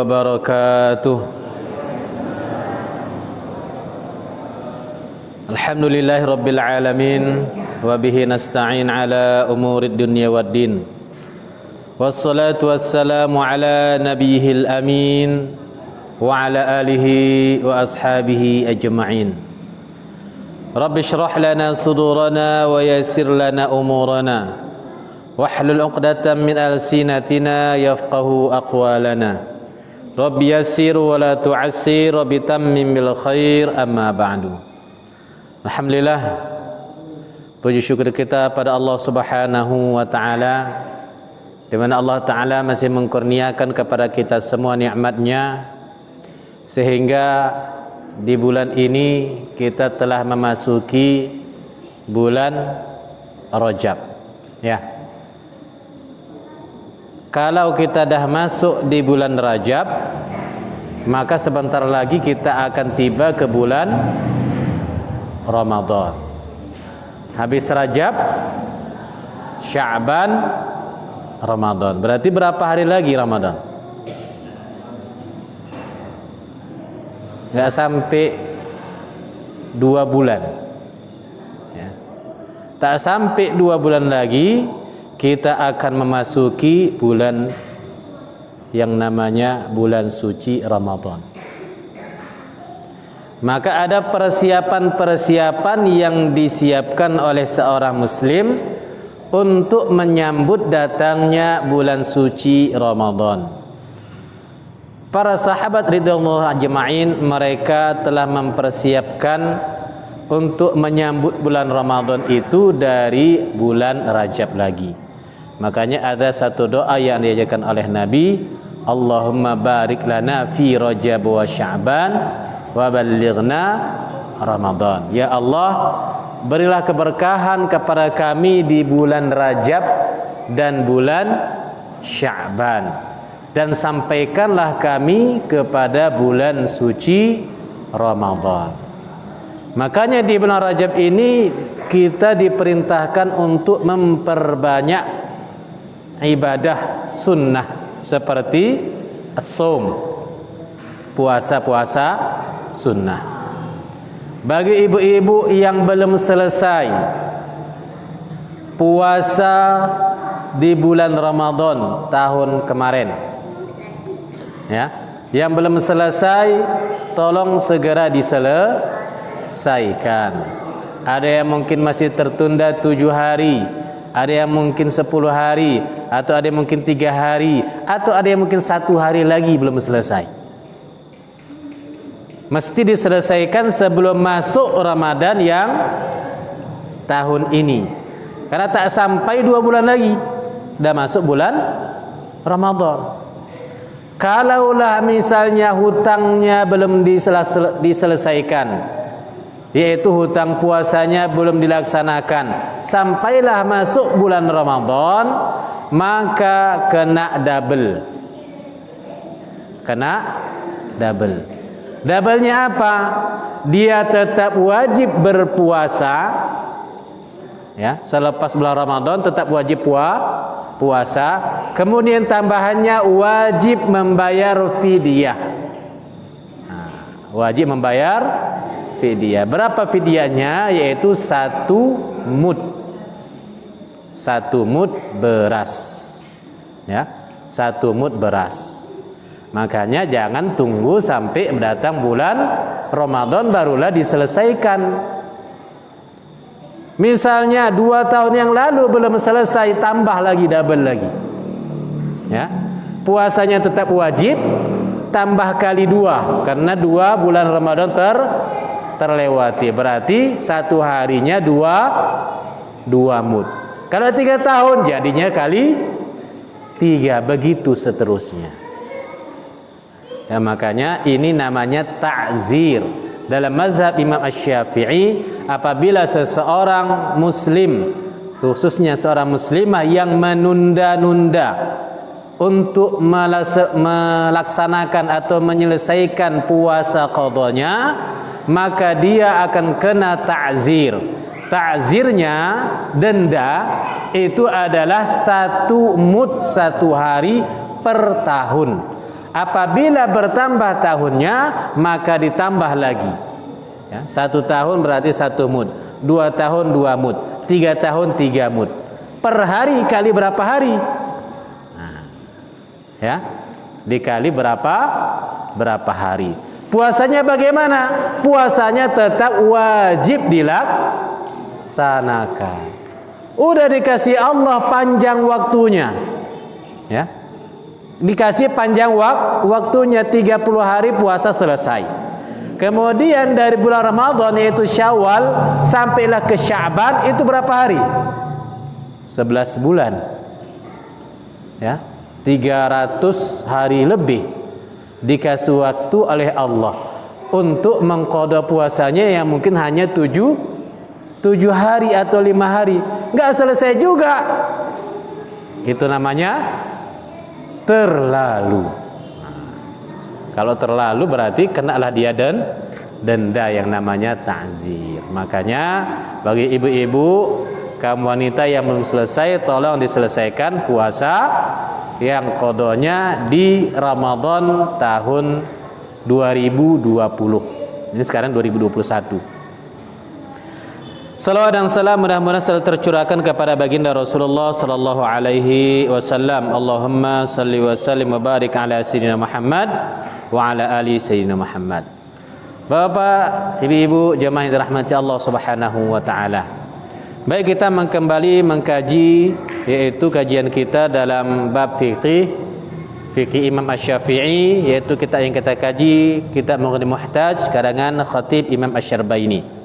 wabarakatuh. Alhamdulillahi rabbil alamin, wa bihi nasta'in ala umurid dunya waddin. Wassalatu wassalamu ala nabiyyil amin wa ala alihi wa ashabihi ajma'in. Rabbi shrah lana sudurana wa yassir lana umurana wahlul 'uqdatam min alsinatina yafqahu aqwalana. Rabbi yassir wa la tu'assir, Rabbi tammim bil khair, amma ba'du. Alhamdulillah, puji syukur kita pada Allah Subhanahu wa taala, di mana Allah taala masih mengkurniakan kepada kita semua nikmat-Nya sehingga di bulan ini kita telah memasuki bulan Rajab. Ya. Kalau kita dah masuk di bulan Rajab, maka sebentar lagi kita akan tiba ke bulan Ramadan. Habis Rajab, Sya'ban, Ramadan. Berarti berapa hari lagi Ramadan? Nggak sampai 2 bulan ya. Tak sampai 2 bulan lagi kita akan memasuki bulan yang namanya bulan suci Ramadan. Maka ada persiapan-persiapan yang disiapkan oleh seorang muslim untuk menyambut datangnya bulan suci Ramadan. Para sahabat ridwanullah ajma'in, mereka telah mempersiapkan untuk menyambut bulan Ramadan itu dari bulan Rajab lagi. Makanya ada satu doa yang diajarkan oleh Nabi, Allahumma barik lana fi Rajab wa Sya'ban wa ballighna Ramadan. Ya Allah, berilah keberkahan kepada kami di bulan Rajab dan bulan Sya'ban, dan sampaikanlah kami kepada bulan suci Ramadan. Makanya di bulan Rajab ini kita diperintahkan untuk memperbanyak ibadah sunnah seperti as-shaum, puasa-puasa sunnah. Bagi ibu-ibu yang belum selesai puasa di bulan Ramadan tahun kemarin, ya, yang belum selesai tolong segera diselesaikan. Ada yang mungkin masih tertunda 7 hari, ada yang mungkin 10 hari, atau ada yang mungkin 3 hari, atau ada yang mungkin 1 hari lagi belum selesai. Mesti diselesaikan sebelum masuk Ramadan yang tahun ini, karena tak sampai 2 bulan lagi dah masuk bulan Ramadan. Kalaulah misalnya hutangnya belum diselesaikan, yaitu hutang puasanya belum dilaksanakan, sampailah masuk bulan Ramadan, maka kena double. Doublenya apa? Dia tetap wajib berpuasa, ya, selepas bulan Ramadan tetap wajib puasa. Kemudian tambahannya wajib membayar fidyah. Wajib membayar fidyah. Berapa fidyahnya? Yaitu 1 mud. 1 mud beras. Ya, 1 mud beras. Makanya jangan tunggu sampai datang bulan Ramadan barulah diselesaikan. Misalnya 2 tahun yang lalu belum selesai, tambah lagi, double lagi. Ya. Puasanya tetap wajib, tambah kali 2, karena 2 bulan Ramadan terlewati. Berarti 1 harinya 2 mud. Kalau 3 tahun jadinya kali 3, begitu seterusnya. Ya, makanya ini namanya ta'zir. Dalam mazhab Imam Asy-Syafi'i, apabila seseorang muslim, khususnya seorang muslimah yang menunda-nunda untuk melaksanakan atau menyelesaikan puasa qadanya, maka dia akan kena ta'zir. Ta'zirnya, denda, itu adalah 1 mud 1 hari per tahun. Apabila bertambah tahunnya, maka ditambah lagi. Ya, 1 tahun berarti 1 mud, 2 tahun 2 mud, 3 tahun 3 mud. Per hari kali berapa hari? Nah, ya, dikali berapa hari. Puasanya bagaimana? Puasanya tetap wajib dilaksanakan. Udah dikasih Allah panjang waktunya, ya, dikasih panjang waktunya 30 hari puasa selesai. Kemudian dari bulan Ramadan yaitu Syawal sampailah ke Sya'ban, itu berapa hari? 11 bulan, ya, 300 hari lebih dikasih waktu oleh Allah untuk mengqada puasanya yang mungkin hanya 7 hari atau 5 hari, nggak selesai juga. Itu namanya terlalu. Kalau terlalu berarti kenalah dia denda yang namanya ta'zir. Makanya bagi ibu-ibu, kaum wanita yang belum selesai, tolong diselesaikan puasa yang qadanya di Ramadan tahun 2020. Ini sekarang 2021. Salawat dan salam mudah-mudahan selalu tercurahkan kepada baginda Rasulullah sallallahu alaihi wasallam. Allahumma salli wa sallim wa barik ala sayyidina Muhammad wa ala ali sayyidina Muhammad. Bapak, ibu-ibu, jemaah yang dirahmati Allah Subhanahu wa taala. Baik, kita kembali mengkaji yaitu kajian kita dalam bab fikih Imam Asy-Syafi'i, yaitu kita yang kita kaji kitab Mughni Muhtaj karangan Khatib Imam Asy-Syarbini.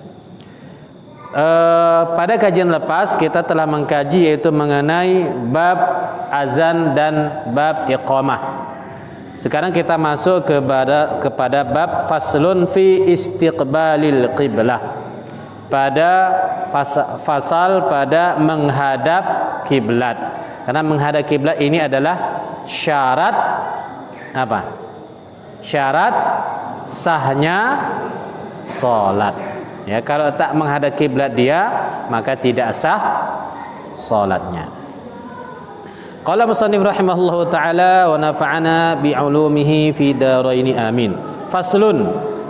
Pada kajian lepas kita telah mengkaji yaitu mengenai bab azan dan bab iqamah. Sekarang kita masuk kepada bab faslun fi istiqbalil qiblah, pada fasal pada menghadap kiblat. Karena menghadap kiblat ini adalah syarat apa? Syarat sahnya salat. Ya, kalau tak menghadap kiblat dia, maka tidak sah salatnya. Qala musannif rahimahullahu taala wa nafa'ana bi 'ulumihi fi daraini amin. Faslun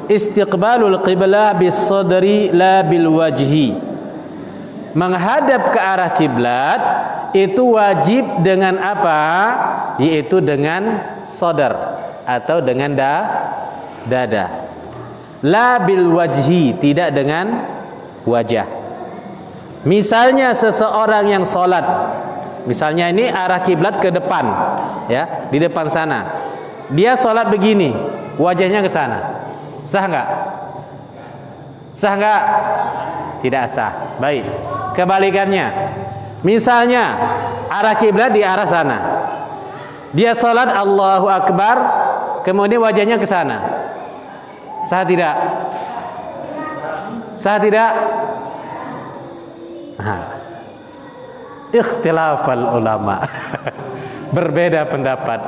istiqbalul qiblah bis sadri la bil wajhi. Menghadap ke arah kiblat itu wajib dengan apa? Yaitu dengan sadar atau dengan dada. La bil wajhi, tidak dengan wajah. Misalnya seseorang yang sholat, misalnya ini arah kiblat ke depan, ya, di depan sana. Dia sholat begini, wajahnya ke sana. Sah enggak? Sah enggak? Tidak sah. Baik. Kebalikannya, misalnya arah kiblat di arah sana. Dia sholat Allahu Akbar, kemudian wajahnya ke sana. Sah tidak? Sah tidak? Ikhtilafal ulama. Berbeda pendapat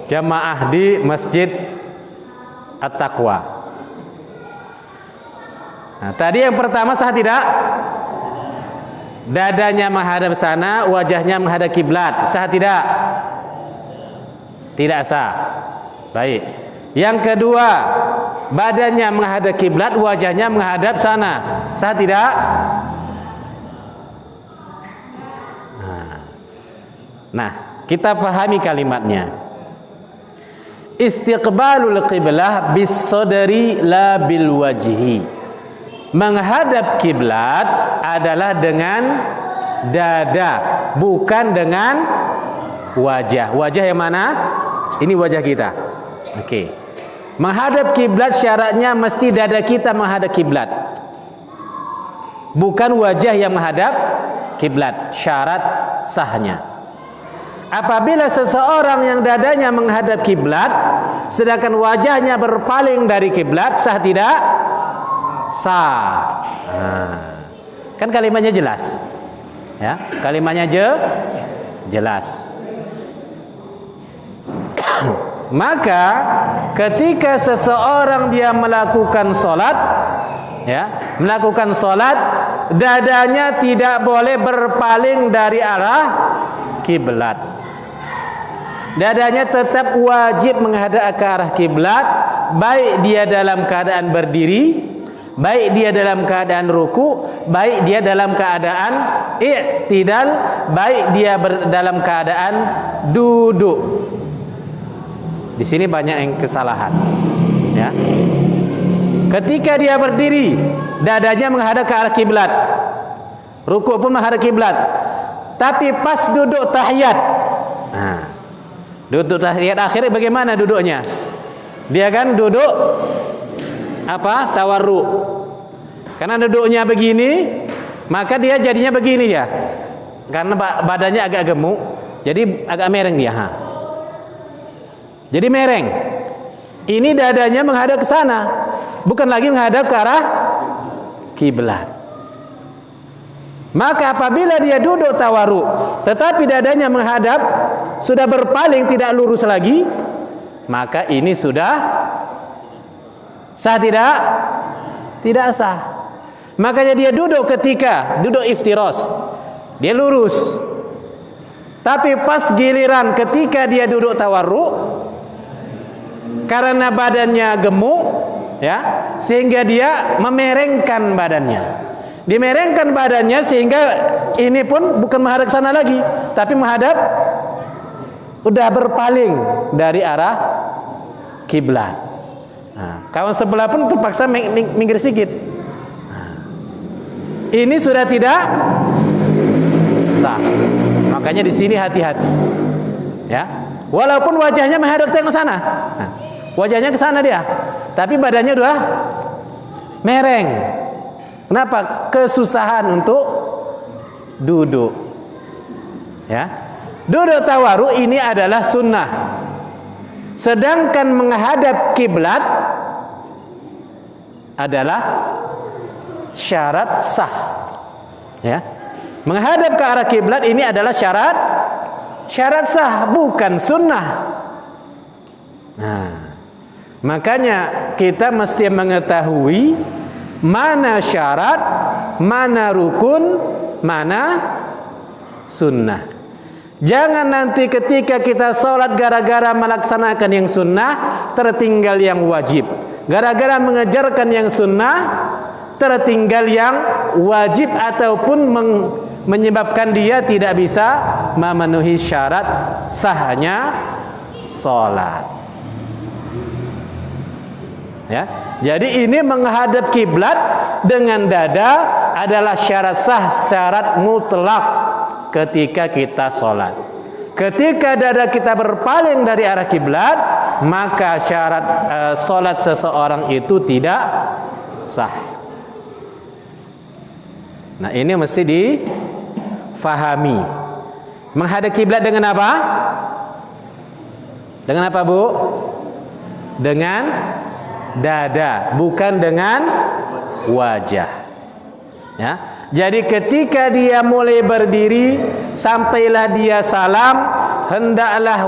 jamaah di Masjid At-Taqwa. Nah, tadi yang pertama sah tidak? Dadanya menghadap sana, wajahnya menghadap kiblat. Sah tidak? Tidak sah. Baik. Yang kedua, badannya menghadap kiblat, wajahnya menghadap sana. Sah tidak? Nah, kita pahami kalimatnya. Istiqbalul qiblah bis sadri la bil wajhi. Menghadap kiblat adalah dengan dada, bukan dengan wajah. Wajah yang mana? Ini wajah kita. Oke. Menghadap kiblat syaratnya mesti dada kita menghadap kiblat, bukan wajah yang menghadap kiblat. Syarat sahnya. Apabila seseorang yang dadanya menghadap kiblat sedangkan wajahnya berpaling dari kiblat, sah tidak? Sah. Kan kalimatnya jelas. Ya, kalimatnya jelas. Maka ketika seseorang dia melakukan sholat, ya, melakukan sholat, dadanya tidak boleh berpaling dari arah kiblat. dadanya tetap wajib menghadap ke arah kiblat, baik dia dalam keadaan berdiri, baik dia dalam keadaan ruku, baik dia dalam keadaan i'tidal, baik dia dalam keadaan duduk. Di sini banyak yang kesalahan, ya. Ketika dia berdiri, dadanya menghadap ke arah kiblat, ruku pun menghadap kiblat. Tapi pas duduk tahiyat, duduk tahiyat akhir bagaimana duduknya? Dia kan duduk apa? Tawarruk. Karena duduknya begini, maka dia jadinya begini ya. Karena badannya agak gemuk, jadi agak mereng dia. Jadi mereng. Ini dadanya menghadap ke sana, bukan lagi menghadap ke arah kiblat. Maka apabila dia duduk tawarruk, tetapi dadanya menghadap, sudah berpaling tidak lurus lagi, maka ini sudah sah tidak? Tidak sah. Makanya dia duduk ketika duduk iftiros, dia lurus. Tapi pas giliran ketika dia duduk tawarruk, karena badannya gemuk, ya, sehingga dia memerengkan badannya. Dimerengkan badannya sehingga ini pun bukan menghadap sana lagi, tapi menghadap, udah berpaling dari arah kiblat. Kawan sebelah pun terpaksa minggir sedikit. Ini sudah tidak sah. Makanya di sini hati-hati, ya. Walaupun wajahnya menghadap tengok sana, wajahnya ke sana dia, tapi badannya udah mereng. Kenapa? Kesusahan untuk duduk, ya. Duduk tawarruk ini adalah sunnah. Sedangkan menghadap kiblat adalah syarat sah, ya. Menghadap ke arah kiblat ini adalah syarat sah, bukan sunnah. Makanya kita mesti mengetahui mana syarat, mana rukun, mana sunnah. Jangan nanti ketika kita sholat gara-gara melaksanakan yang sunnah tertinggal yang wajib, gara-gara mengejarkan yang sunnah tertinggal yang wajib, ataupun menyebabkan dia tidak bisa memenuhi syarat sahnya sholat. Ya, jadi ini menghadap kiblat dengan dada adalah syarat sah, syarat mutlak ketika kita sholat. Ketika dada kita berpaling dari arah kiblat, maka syarat sholat seseorang itu tidak sah. Nah, ini mesti difahami. Menghadap kiblat dengan apa? Dengan apa, Bu? Dengan dada, bukan dengan wajah, ya. Jadi ketika dia mulai berdiri sampailah dia salam, hendaklah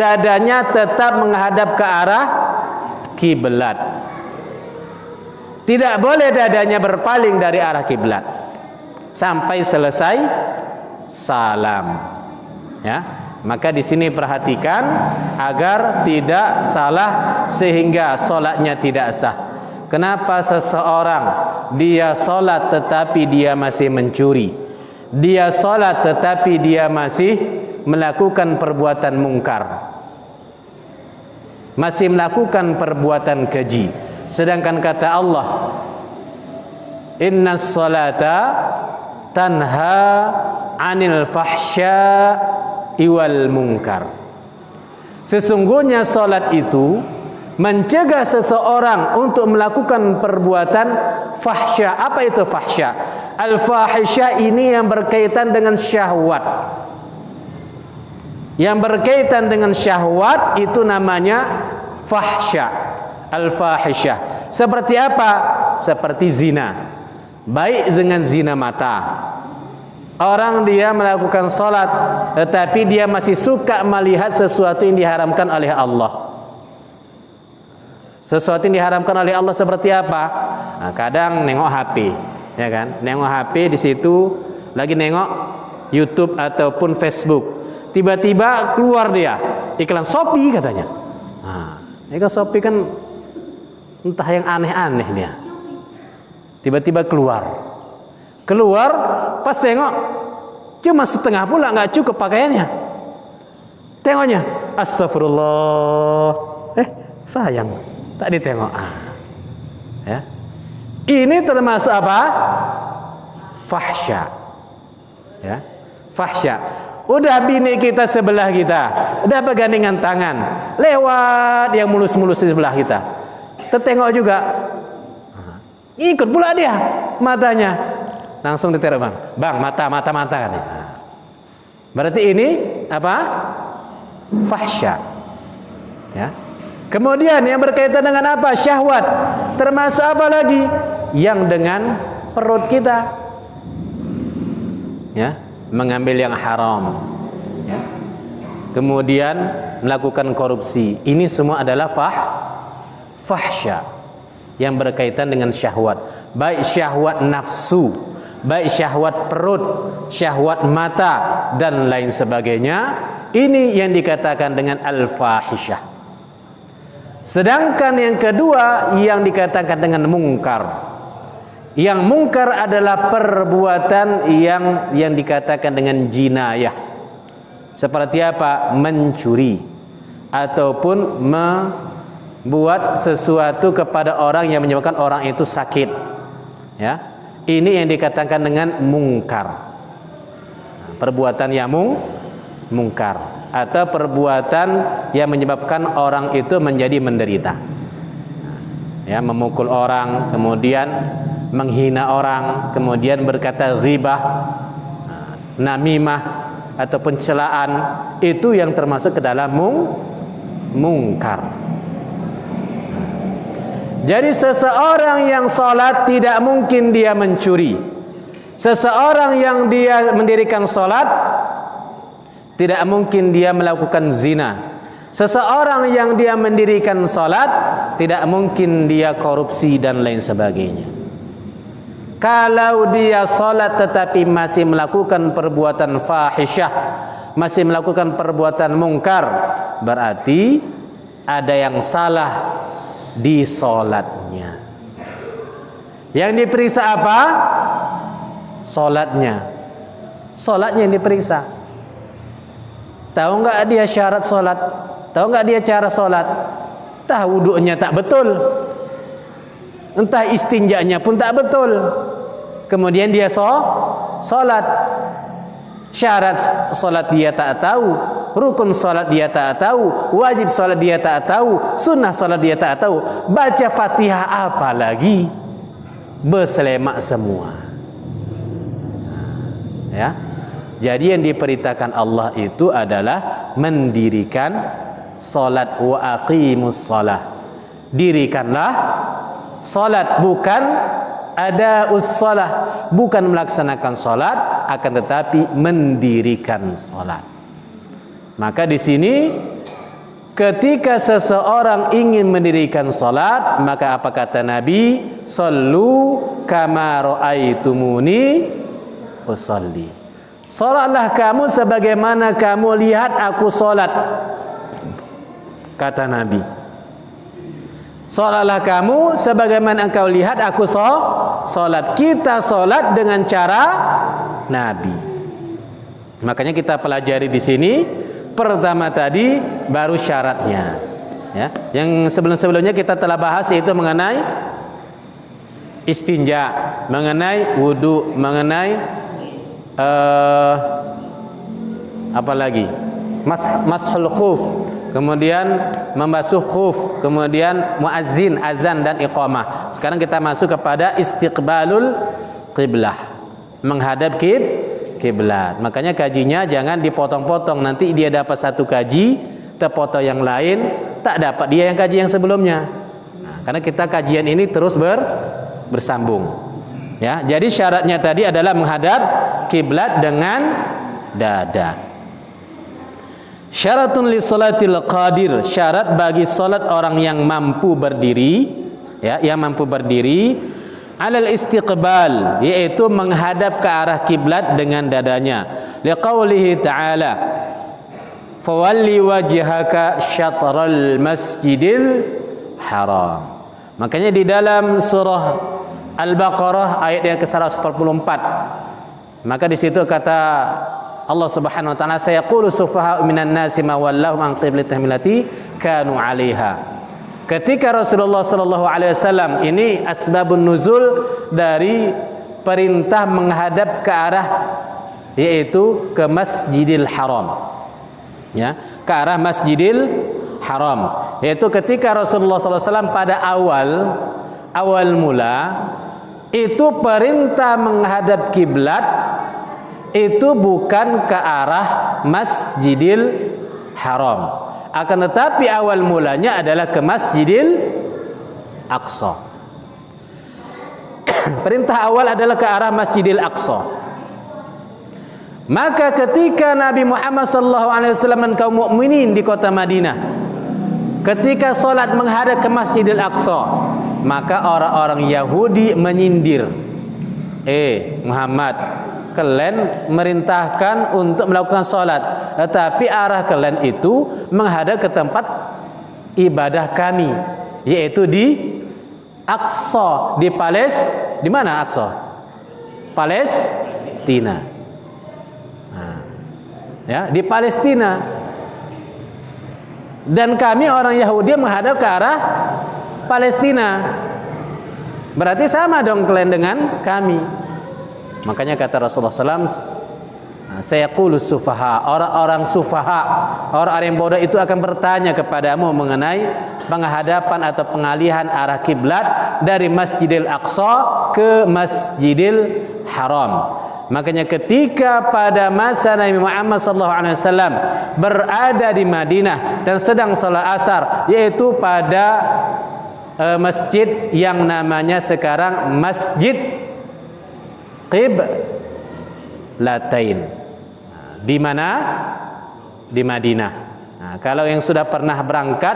dadanya tetap menghadap ke arah kiblat. Tidak boleh dadanya berpaling dari arah kiblat sampai selesai salam, ya. Maka di sini perhatikan agar tidak salah sehingga solatnya tidak sah. Kenapa seseorang dia solat tetapi dia masih mencuri, dia solat tetapi dia masih melakukan perbuatan mungkar, masih melakukan perbuatan keji, sedangkan kata Allah, innas salata tanha 'anil fahsya iwal munkar. Sesungguhnya salat itu mencegah seseorang untuk melakukan perbuatan fahsya. Apa itu fahsya? Al-fahisya ini yang berkaitan dengan syahwat. Yang berkaitan dengan syahwat itu namanya fahsya. Al-fahisyah. Seperti apa? Seperti zina. Baik dengan zina mata. Orang dia melakukan salat tetapi dia masih suka melihat sesuatu yang diharamkan oleh Allah. Sesuatu yang diharamkan oleh Allah seperti apa? Nah, kadang nengok HP, ya kan? Nengok HP, di situ lagi nengok YouTube ataupun Facebook. Tiba-tiba keluar dia iklan Shopee katanya. Nah, iklan Shopee kan entah yang aneh-aneh dia. Tiba-tiba keluar, pas tengok cuma setengah pula, nggak cukup pakaiannya. Tengoknya, astagfirullah, sayang, tak ditengok. Ya, ini termasuk apa? Fahsya. Ya, fahsya. Udah bini kita sebelah kita, udah bergandengan tangan, lewat yang mulus-mulus di sebelah kita, tertengok juga, ikut pula dia, matanya langsung diteror, bang, mata kan. Berarti ini apa? Fahsya. Ya. Kemudian yang berkaitan dengan apa? Syahwat. Termasuk apa lagi? Yang dengan perut kita. Ya, mengambil yang haram. Ya. Kemudian melakukan korupsi. Ini semua adalah fahsya yang berkaitan dengan syahwat. Baik syahwat nafsu, baik syahwat perut, syahwat mata, dan lain sebagainya. Ini yang dikatakan dengan al-fahisyah. Sedangkan yang kedua yang dikatakan dengan mungkar. Yang mungkar adalah perbuatan yang dikatakan dengan jinayah. Seperti apa? Mencuri ataupun membuat sesuatu kepada orang yang menyebabkan orang itu sakit. Ya. Ini yang dikatakan dengan mungkar. Perbuatan yang mungkar atau perbuatan yang menyebabkan orang itu menjadi menderita. Ya, memukul orang, kemudian menghina orang, kemudian berkata ghibah, namimah ataupun celaan, itu yang termasuk ke dalam mungkar. Jadi seseorang yang salat tidak mungkin dia mencuri. Seseorang yang dia mendirikan salat tidak mungkin dia melakukan zina. Seseorang yang dia mendirikan salat tidak mungkin dia korupsi dan lain sebagainya. Kalau dia salat tetapi masih melakukan perbuatan fahisyah, masih melakukan perbuatan mungkar, berarti ada yang salah di salatnya. Yang diperiksa apa? Salatnya. Salatnya yang diperiksa. Tahu enggak dia syarat salat? Tahu enggak dia cara salat? Entah wudunya tak betul, entah istinjanya pun tak betul. Kemudian dia salat. Syarat salat dia tak tahu, rukun salat dia tak tahu, wajib salat dia tak tahu, sunnah salat dia tak tahu. Baca Fatihah apa lagi? Berselemak semua. Ya. Jadi yang diperintahkan Allah itu adalah mendirikan salat, wa aqimus shalah. Dirikanlah salat, bukan adaus shalah, bukan melaksanakan salat, akan tetapi mendirikan salat. Maka di sini ketika seseorang ingin mendirikan salat, maka apa kata Nabi? Sallu kama raaitumuni usolli. Salatlah kamu sebagaimana kamu lihat aku salat, kata Nabi. Salatlah kamu sebagaimana engkau lihat aku salat. Kita salat dengan cara Nabi. Makanya kita pelajari di sini. Pertama tadi baru syaratnya. Ya, yang sebelum-sebelumnya kita telah bahas yaitu mengenai istinja, mengenai wudu, mengenai apa lagi? Mashul khuf, kemudian membasuh khuf, kemudian muazzin, azan dan iqamah. Sekarang kita masuk kepada istiqbalul qiblah, menghadap kiblat. Makanya kajinya jangan dipotong-potong, nanti dia dapat satu kaji, terpotong yang lain, tak dapat dia yang kaji yang sebelumnya. Nah, karena kita kajian ini terus bersambung. Ya, jadi syaratnya tadi adalah menghadap kiblat dengan dada. Syaratun li salatil qadir, syarat bagi salat orang yang mampu berdiri, ya, yang mampu berdiri, alal istiqbal, yaitu menghadap ke arah kiblat dengan dadanya. Liqaulihi ta'ala, fawalli wajhaka syatral masjidil haram. Makanya di dalam surah Al-Baqarah ayat yang ke-144, maka di situ kata Allah Subhanahu wa taala, sayaqulu sufaha'u minan nasi ma wallahum an qiblatihim allati kanu 'alaiha. Ketika Rasulullah sallallahu alaihi wasallam, ini asbabun nuzul dari perintah menghadap ke arah, yaitu ke Masjidil Haram. Ya, ke arah Masjidil Haram. Yaitu ketika Rasulullah sallallahu alaihi wasallam pada awal mula itu perintah menghadap kiblat itu bukan ke arah Masjidil Haram, akan tetapi awal mulanya adalah ke Masjidil Aqsa. Perintah awal adalah ke arah Masjidil Aqsa. Maka ketika Nabi Muhammad SAW dan kaum mukminin di kota Madinah, ketika solat menghadap ke Masjidil Aqsa, maka orang-orang Yahudi menyindir, Muhammad, kalian merintahkan untuk melakukan solat, tetapi arah kalian itu menghadap ke tempat ibadah kami, yaitu di Aqsa, di di mana Aqsa? Palestina. Ya, di Palestina. Dan kami orang Yahudi menghadap ke arah Palestina. Berarti sama dong kalian dengan kami. Makanya kata Rasulullah SAW, sayaqulu sufaha, orang-orang sufaha, orang-orang yang bodoh itu akan bertanya kepadamu mengenai penghadapan atau pengalihan arah kiblat dari Masjidil Aqsa ke Masjidil Haram. Makanya ketika pada masa Nabi Muhammad SAW berada di Madinah dan sedang salat asar, yaitu pada masjid yang namanya sekarang Masjid Qiblatain. Di mana? Di Madinah. Nah, kalau yang sudah pernah berangkat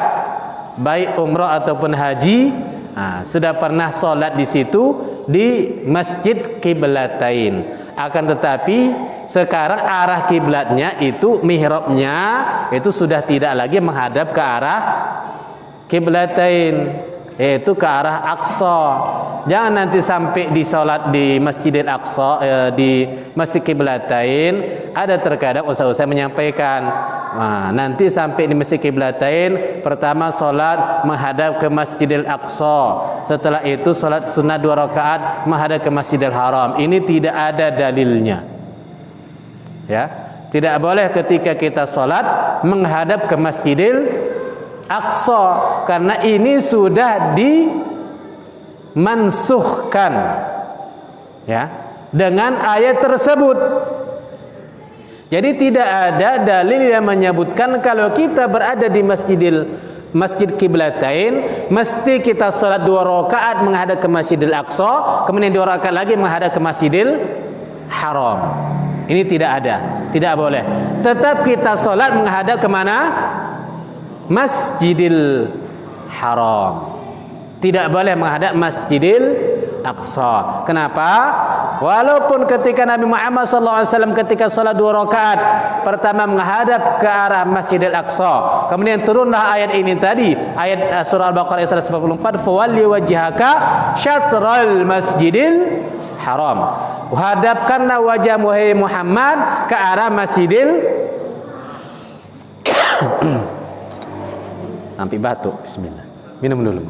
baik umrah ataupun haji, sudah pernah sholat di situ di Masjid Qiblatain. Akan tetapi sekarang arah kiblatnya itu, mihrabnya itu sudah tidak lagi menghadap ke arah Qiblatain, yaitu ke arah Aqsa. Jangan nanti sampai di sholat di Masjidil Aqsa, di Masjid Qiblatain, ada terkadang ustaz-ustaz menyampaikan, nanti sampai di Masjid Qiblatain, pertama sholat menghadap ke Masjidil Aqsa, setelah itu sholat sunnah 2 rakaat menghadap ke Masjidil Haram. Ini tidak ada dalilnya. Ya, tidak boleh ketika kita sholat menghadap ke Masjidil Aqsa, karena ini sudah dimansuhkan, ya, dengan ayat tersebut. Jadi tidak ada dalil yang menyebutkan kalau kita berada di Masjid Qiblatain mesti kita salat 2 rakaat menghadap ke Masjidil Aqsa, kemudian 2 rakaat lagi menghadap ke Masjidil Haram. Ini tidak ada, tidak boleh. Tetap kita salat menghadap ke mana? Masjidil Haram. Tidak boleh menghadap Masjidil Aqsa. Kenapa? Walaupun ketika Nabi Muhammad SAW ketika salat 2 rakaat pertama menghadap ke arah Masjidil Aqsa, kemudian turunlah ayat ini tadi, ayat surah Al-Baqarah 144, fawalli wajhaka syatral Masjidil Haram. Hadapkanlah wajahmu hai Muhammad ke arah Masjidil Sampai batuk. Bismillah. Minum dulu.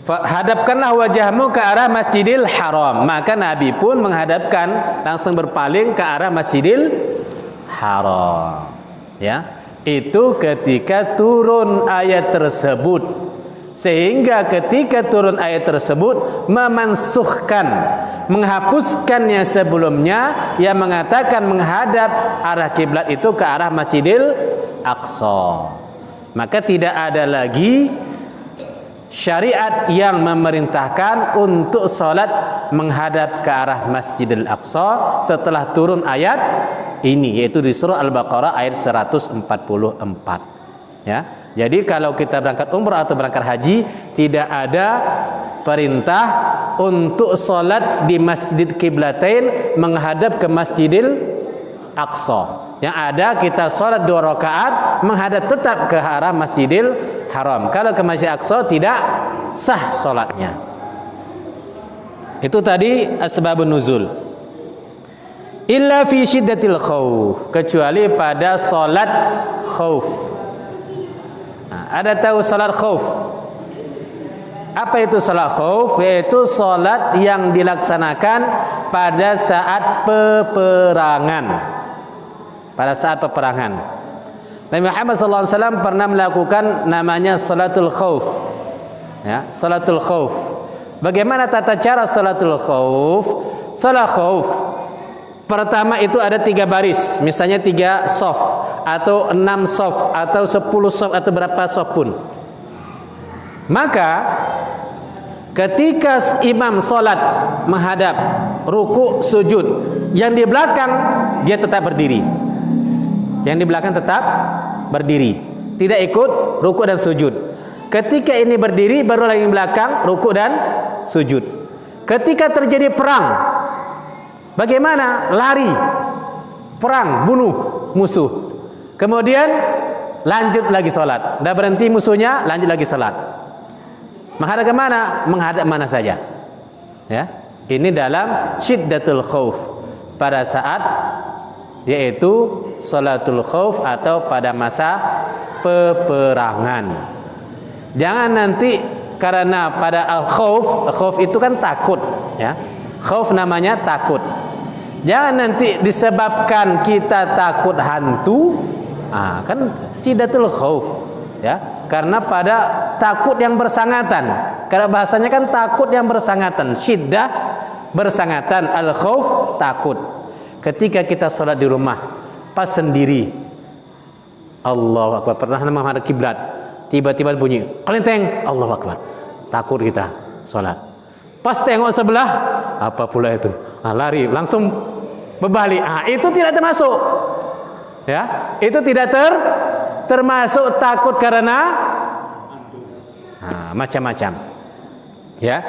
Hadapkanlah wajahmu ke arah Masjidil Haram. Maka Nabi pun menghadapkan, langsung berpaling ke arah Masjidil Haram. Ya, itu ketika turun ayat tersebut. Sehingga ketika turun ayat tersebut memansuhkan, menghapuskan yang sebelumnya yang mengatakan menghadap arah kiblat itu ke arah Masjidil Aqsa. Maka tidak ada lagi syariat yang memerintahkan untuk salat menghadap ke arah Masjidil Aqsa setelah turun ayat ini, yaitu di surah Al-Baqarah ayat 144. Ya. Jadi kalau kita berangkat umrah atau berangkat haji, tidak ada perintah untuk salat di Masjid Qiblatain menghadap ke Masjidil Aqsa. Yang ada kita salat 2 rakaat menghadap tetap ke arah Masjidil Haram. Kalau ke Masjid Aqsa tidak sah salatnya. Itu tadi asbabun nuzul. Illa fi syiddatil khauf, kecuali pada salat khauf. Ada tahu salat khauf? Apa itu salat khauf? Yaitu salat yang dilaksanakan pada saat peperangan. Pada saat peperangan. Nabi Muhammad SAW pernah melakukan namanya salatul khauf. Ya, salatul khauf. Bagaimana tata cara salatul khauf? Salat khauf pertama itu ada 3 baris, misalnya 3 shaf atau 6 shaf atau 10 shaf atau berapa shaf pun. Maka ketika imam salat menghadap ruku sujud, yang di belakang dia tetap berdiri. Yang di belakang tetap berdiri, tidak ikut ruku dan sujud. Ketika ini berdiri, baru lagi yang belakang ruku dan sujud. Ketika terjadi perang, bagaimana? Lari, perang, bunuh musuh. Kemudian lanjut lagi salat. Dah berhenti musuhnya, lanjut lagi salat. Menghadap ke mana? Menghadap mana saja. Ya, ini dalam syiddatul khauf, pada saat yaitu salatul khauf atau pada masa peperangan. Jangan nanti karena pada al-khauf, khauf itu kan takut, ya. Khauf namanya takut. Jangan nanti disebabkan kita takut hantu, kan syiddatul khauf, ya. Karena pada takut yang bersangatan. Karena bahasanya kan takut yang bersangatan, syiddah bersangatan, al-khauf takut. Ketika kita sholat di rumah pas sendiri, Allahu Akbar, pernah menghadap kiblat, tiba-tiba bunyi kelenteng, Allahu Akbar, takut kita sholat. Pas tengok sebelah, apa pula itu? Lari, langsung berbalik. Itu tidak termasuk. Ya, itu tidak termasuk takut karena macam-macam. Ya,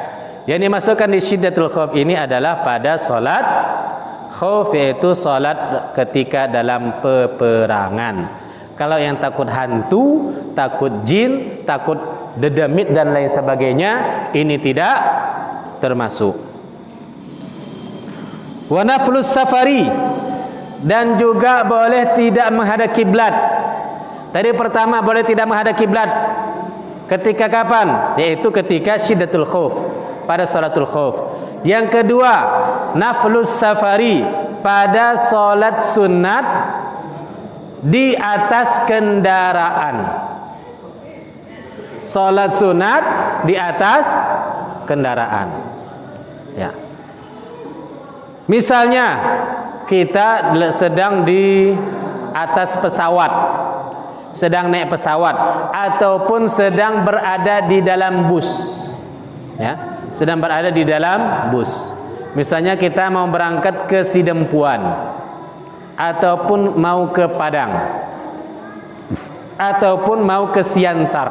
yang dimasukkan di syiddatul khauf ini adalah pada salat khauf, yaitu salat ketika dalam peperangan. Kalau yang takut hantu, takut jin, takut dedemit dan lain sebagainya, ini tidak termasuk. Wa naflus safari, dan juga boleh tidak menghadap kiblat. Tadi pertama boleh tidak menghadap kiblat. Ketika kapan? Yaitu ketika syiddatul khauf, pada salatul khauf. Yang kedua, naflus safari, pada salat sunat di atas kendaraan. Salat sunat di atas kendaraan. Ya. Misalnya kita sedang di atas pesawat, sedang naik pesawat, ataupun sedang berada di dalam bus, ya, sedang berada di dalam bus. Misalnya kita mau berangkat ke Sidempuan, ataupun mau ke Padang, ataupun mau ke Siantar.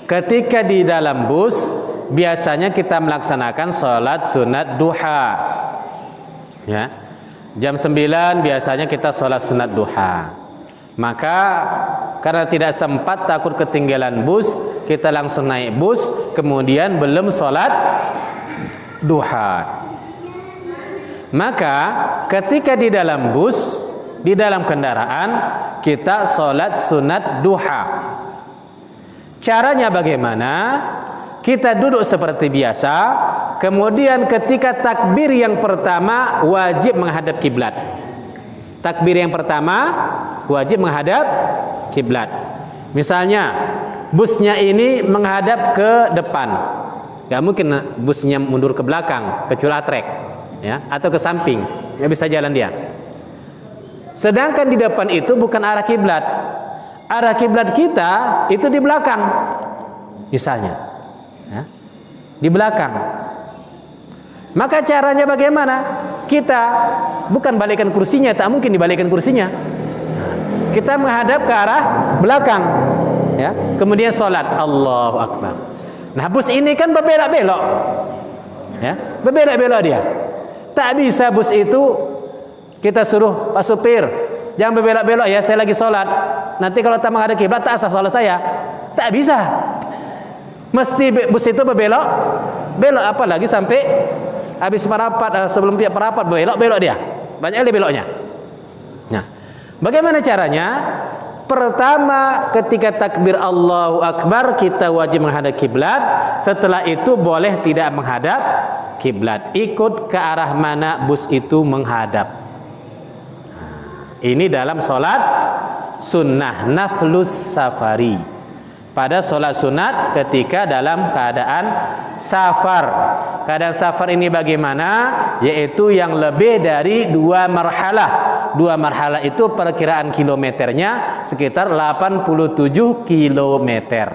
Ketika di dalam bus, biasanya kita melaksanakan sholat sunat duha. Ya, jam 9 biasanya kita sholat sunat duha. Maka karena tidak sempat, takut ketinggalan bus, kita langsung naik bus, kemudian belum sholat duha. Maka ketika di dalam bus, di dalam kendaraan, kita sholat sunat duha. Caranya bagaimana? Kita duduk seperti biasa, kemudian ketika takbir yang pertama wajib menghadap kiblat. Takbir yang pertama wajib menghadap kiblat. Misalnya busnya ini menghadap ke depan, gak mungkin busnya mundur ke belakang kecuali trek, ya, atau ke samping, nggak bisa jalan dia. Sedangkan di depan itu bukan arah kiblat. Arah kiblat kita itu di belakang, misalnya, ya, di belakang. Maka caranya bagaimana? Kita bukan balikkan kursinya, tak mungkin dibalikkan kursinya. Kita menghadap ke arah belakang, ya. Kemudian sholat, Allahu Akbar. Nah, bus ini kan berbelok-belok. Ya, berbelok-belok dia. Tak bisa bus itu kita suruh Pak supir, jangan berbelok-belok ya, saya lagi sholat. Nanti kalau tak menghadap kiblat tak sah sholat saya. Tak bisa. Mesti bus itu berbelok, belok, apalagi sampai habis merapat, sebelum pihak merapat belok dia. Banyak kali beloknya. Nah, bagaimana caranya? Pertama, ketika takbir Allahu Akbar kita wajib menghadap kiblat. Setelah itu boleh tidak menghadap kiblat, ikut ke arah mana bus itu menghadap. Ini dalam sholat sunnah naflus safari. Pada sholat sunat ketika dalam keadaan safar. Keadaan safar ini bagaimana? Yaitu yang lebih dari 2 marhalah. 2 marhalah itu perkiraan kilometernya sekitar 87 kilometer.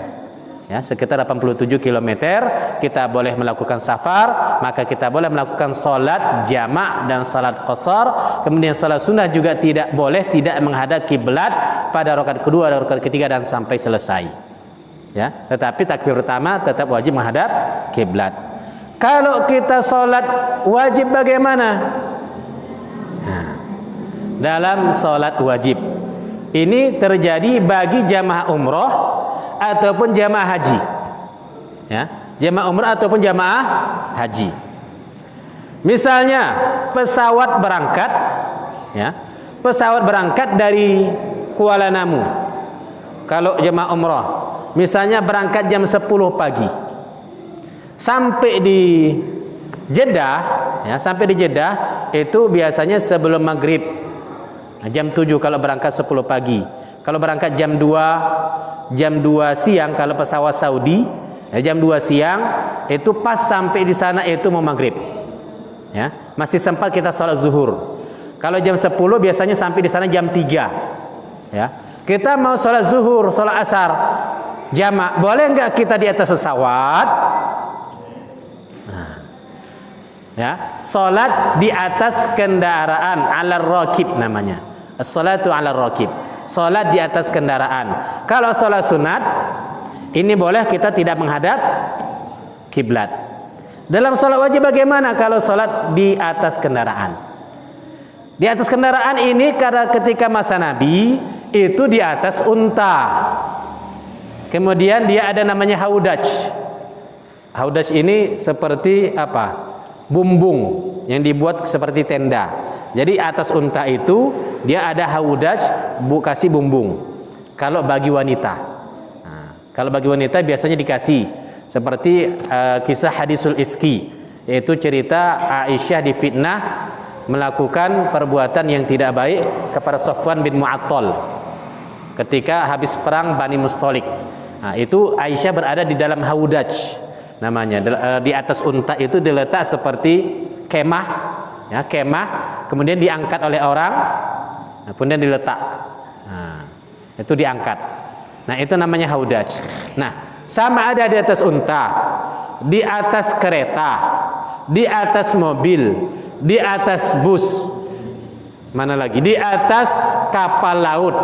Ya, sekitar 87 kilometer kita boleh melakukan safar, maka kita boleh melakukan sholat jamak dan sholat qasar. Kemudian sholat sunnah juga tidak boleh tidak menghadap kiblat pada rakaat kedua dan rakaat ketiga dan sampai selesai. Ya, tetapi takbir pertama tetap wajib menghadap kiblat. Kalau kita sholat wajib bagaimana? Nah, dalam sholat wajib ini terjadi bagi jamaah umroh ataupun jamaah haji. Ya, jamaah umroh ataupun jamaah haji. Misalnya pesawat berangkat, ya, pesawat berangkat dari Kuala Namu. Kalau jemaah umrah misalnya berangkat jam 10 pagi sampai di Jeddah, ya, sampai di Jeddah itu biasanya sebelum maghrib. Nah, jam 7 kalau berangkat 10 pagi. Kalau berangkat jam 2 siang kalau pesawat Saudi, ya, jam 2 siang itu pas sampai di sana itu mau maghrib. Ya, masih sempat kita sholat zuhur. Kalau jam 10 biasanya sampai di sana jam 3. Ya. Kita mau sholat zuhur, sholat asar jamak, boleh enggak kita di atas pesawat? Nah, ya, sholat di atas kendaraan, alar rakib namanya. As-salatu alar rakib, sholat di atas kendaraan. Kalau sholat sunat ini boleh kita tidak menghadap kiblat. Dalam sholat wajib bagaimana kalau sholat di atas kendaraan? Di atas kendaraan ini karena ketika masa Nabi itu di atas unta. Kemudian dia ada namanya haudaj. Haudaj ini seperti apa? Bumbung yang dibuat seperti tenda. Jadi atas unta itu dia ada haudaj, kasih bumbung. Kalau bagi wanita. Nah, kalau bagi wanita biasanya dikasih seperti kisah hadisul ifki, yaitu cerita Aisyah difitnah melakukan perbuatan yang tidak baik kepada Safwan bin Mu'attal ketika habis perang Bani Mustalik. Nah, itu Aisyah berada di dalam haudaj namanya. Di atas unta itu diletak seperti kemah, ya, kemah, kemudian diangkat oleh orang, kemudian diletak. Nah, itu diangkat. Nah, itu namanya haudaj. Nah, sama ada di atas unta, di atas kereta, di atas mobil, di atas bus, mana lagi? Di atas kapal laut,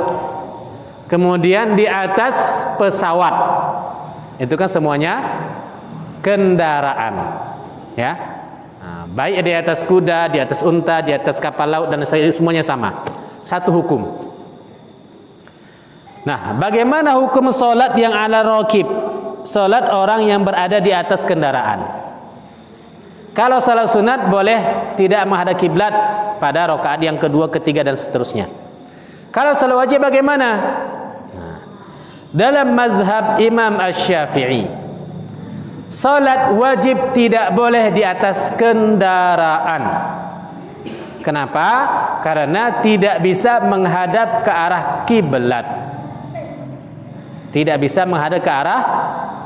kemudian di atas pesawat. Itu kan semuanya kendaraan, ya. Nah, baik di atas kuda, di atas unta, di atas kapal laut dan semuanya sama, satu hukum. Nah, bagaimana hukum sholat yang ala rakib? Sholat orang yang berada di atas kendaraan. Kalau salat sunat boleh tidak menghadap kiblat pada rakaat yang kedua, ketiga dan seterusnya. Kalau salat wajib bagaimana? Nah, dalam mazhab Imam Asy-Syafi'i, salat wajib tidak boleh di atas kendaraan. Kenapa? Karena tidak bisa menghadap ke arah kiblat. Tidak bisa menghadap ke arah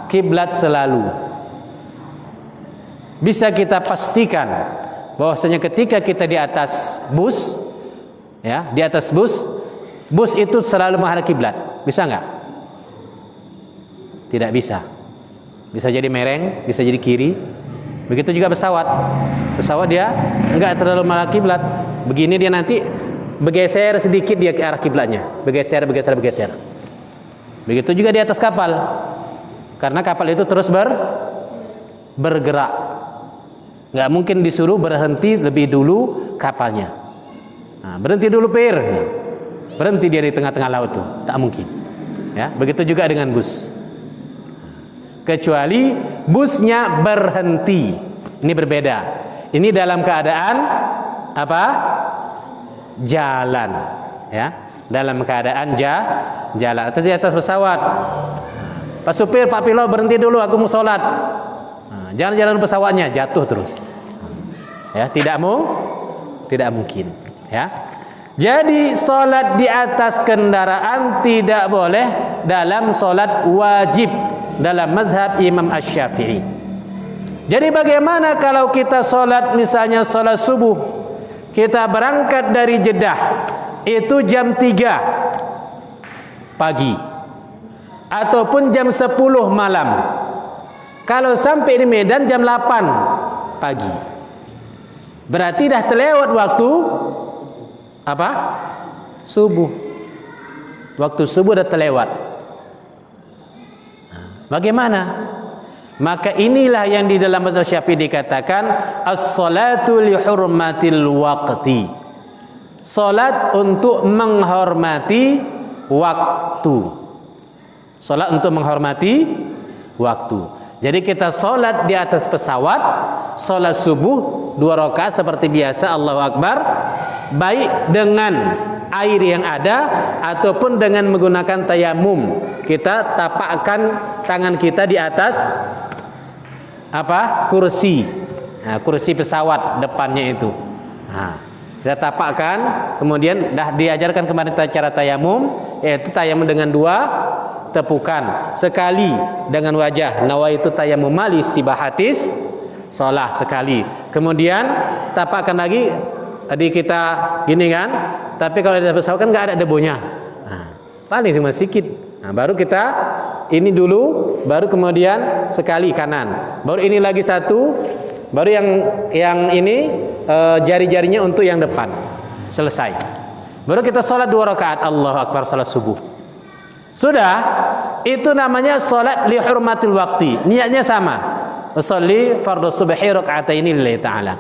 kiblat selalu. Bisa kita pastikan bahwasanya ketika kita di atas bus, ya, di atas bus itu selalu menghadap kiblat. Bisa enggak? Tidak bisa. Bisa jadi mereng, bisa jadi kiri. Begitu juga pesawat. Pesawat dia enggak terlalu menghadap kiblat. Begini dia nanti bergeser sedikit dia ke arah kiblatnya. Bergeser. Begitu juga di atas kapal. Karena kapal itu terus bergerak. Nggak mungkin disuruh berhenti lebih dulu kapalnya. Nah, berhenti dulu pir. Nah, berhenti dia di tengah-tengah laut tuh, tak mungkin. Ya, begitu juga dengan bus. Kecuali busnya berhenti. Ini berbeda. Ini dalam keadaan apa? Jalan, ya. Dalam keadaan jalan. Atau di atas pesawat. Pak supir, Pak pilot, berhenti dulu, aku mau sholat. Nah, jangan jalan pesawatnya, jatuh terus. Ya, tidak mungkin. Ya. Jadi sholat di atas kendaraan tidak boleh dalam sholat wajib dalam mazhab Imam Asy-Syafi'i. Jadi bagaimana kalau kita sholat, misalnya sholat subuh, kita berangkat dari Jeddah itu jam 3 pagi ataupun jam 10 malam. Kalau sampai di Medan jam 8 pagi, berarti dah terlewat waktu apa? Subuh. Waktu subuh dah terlewat. Bagaimana? Maka inilah yang di dalam mazhab Syafi'i dikatakan as-salatu li hurmatil waqti. Salat untuk menghormati waktu. Salat untuk menghormati waktu. Jadi kita salat di atas pesawat, salat subuh 2 rakaat seperti biasa, Allahu Akbar, baik dengan air yang ada ataupun dengan menggunakan tayamum. Kita tapakkan tangan kita di atas apa? Kursi. Nah, kursi pesawat depannya itu. Nah, kita tapakkan, kemudian dah diajarkan kemarin cara tayamum, yaitu tayamum dengan 2 tepukan, sekali dengan wajah, nawaitu tayammum li istibahatis shalah, sekali. Kemudian tapakkan lagi di kita gini kan, tapi kalau di pesawat kan nggak ada debunya. Nah, paling cuma sedikit. Nah, baru kita ini dulu, baru kemudian sekali kanan, baru ini lagi satu, baru yang ini jari-jarinya untuk yang depan. Selesai. Baru kita sholat 2 rakaat, Allahu Akbar, sholat subuh. Sudah, itu namanya sholat li hurmatil waqti. Niatnya sama. Usolli fardhu subhi raka'ataini lillahi ta'ala.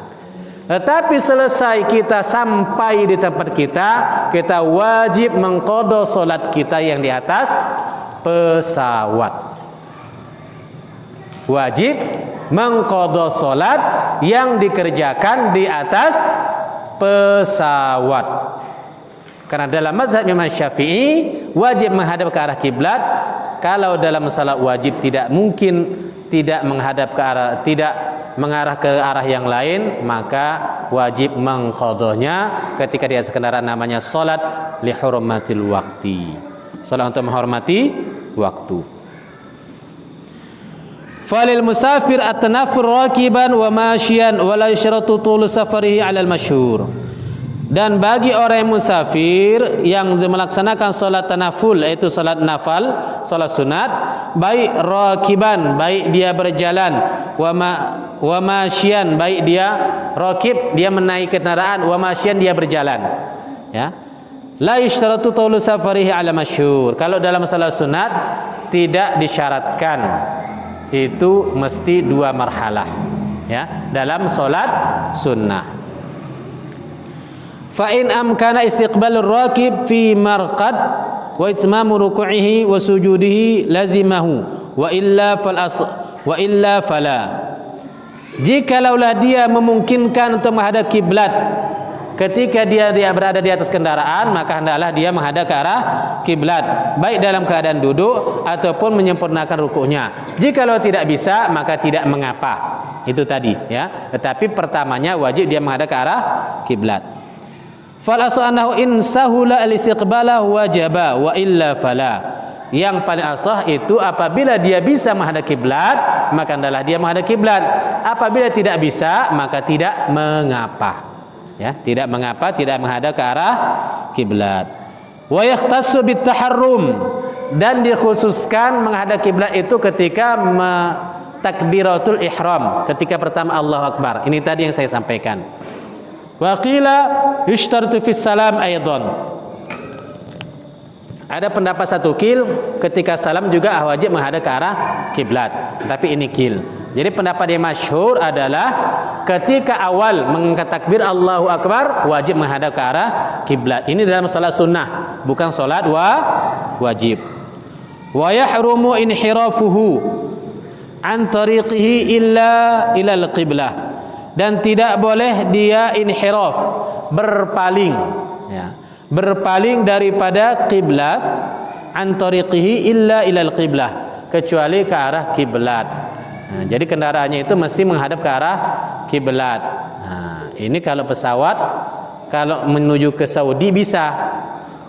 Tetapi selesai kita sampai di tempat kita wajib mengqadha sholat kita yang di atas pesawat. Wajib mengqadha sholat yang dikerjakan di atas pesawat. Karena dalam mazhab Imam Syafi'i wajib menghadap ke arah kiblat. Kalau dalam salat wajib tidak mungkin tidak menghadap ke arah, tidak mengarah ke arah yang lain, maka wajib mengqadhanya ketika di atas kendaraan. Namanya salat li hurmatil waqti. Salat untuk menghormati waktu. Falil musafir at-tanaffur rakiban wa masyian wa la yashratu tul safarihi 'ala al-masyhur. Dan bagi orang yang musafir yang melaksanakan solat tanaful, yaitu solat nafal, solat sunat, baik rakiban, baik dia berjalan, wa masyian, baik dia rakib, dia menaiki kendaraan, wa masyian, dia berjalan. Ya. La yashtaratu tawlu safarihi 'ala masyhur. Kalau dalam solat sunat tidak disyaratkan, itu mesti 2 marhalah. Ya, dalam solat sunnah. Fa in amkana istiqbalur rakib fi marqad wa itmamu ruku'ihi wa sujudihi lazimahu wa illa fala. Jikalau dia memungkinkan untuk menghadap kiblat ketika dia berada di atas kendaraan, maka hendaklah dia menghadap ke arah kiblat, baik dalam keadaan duduk ataupun menyempurnakan rukuknya. Jikalau tidak bisa, maka tidak mengapa. Itu tadi, ya. Tetapi pertamanya wajib dia menghadap ke arah kiblat. Fal asal annahu in sahula al-istiqbala wajaba wa illa fala. Yang paling asah itu apabila dia bisa menghadap kiblat, maka hendaklah dia menghadap kiblat. Apabila tidak bisa, maka tidak mengapa. Ya, tidak mengapa, tidak menghadap ke arah kiblat. Wa yahtassu bit taharrum, dan dikhususkan menghadap kiblat itu ketika takbiratul ihram, ketika pertama Allahu Akbar. Ini tadi yang saya sampaikan. Wa qila yushtaratu fis salam aidan. Ada pendapat satu kil, ketika salam juga wajib menghadap ke arah kiblat. Tapi ini kil. Jadi pendapat yang masyhur adalah ketika awal mengangkat takbir Allahu Akbar wajib menghadap ke arah kiblat. Ini dalam salat sunnah, bukan salat wajib. Wa yahrumu inhirafuhu an tariqihi illa ilal qiblah. Dan tidak boleh dia inhiraf, berpaling, ya, berpaling daripada kiblat, an tariqihi illa ilal qiblah, kecuali ke arah kiblat. Nah, jadi kendaraannya itu mesti menghadap ke arah kiblat. Nah, ini kalau pesawat, kalau menuju ke Saudi bisa,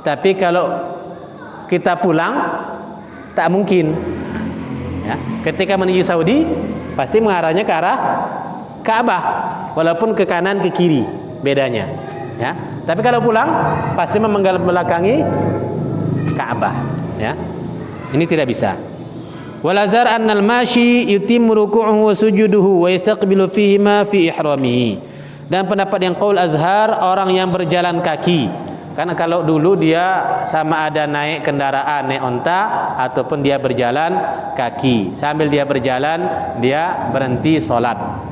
tapi kalau kita pulang tak mungkin. Ya, ketika menuju Saudi pasti mengarahnya ke arah Ka'bah, walaupun ke kanan ke kiri bedanya. Ya, tapi kalau pulang pasti membelakangi Ka'bah. Ya, ini tidak bisa. Walazar annal mashi yutimmu ruku'uhu wa sujuduhu wa yastaqbilu fihima fi ihramihi. Dan pendapat yang qaul azhar, orang yang berjalan kaki. Karena kalau dulu dia sama ada naik kendaraan, naik onta ataupun dia berjalan kaki. Sambil dia berjalan, dia berhenti salat.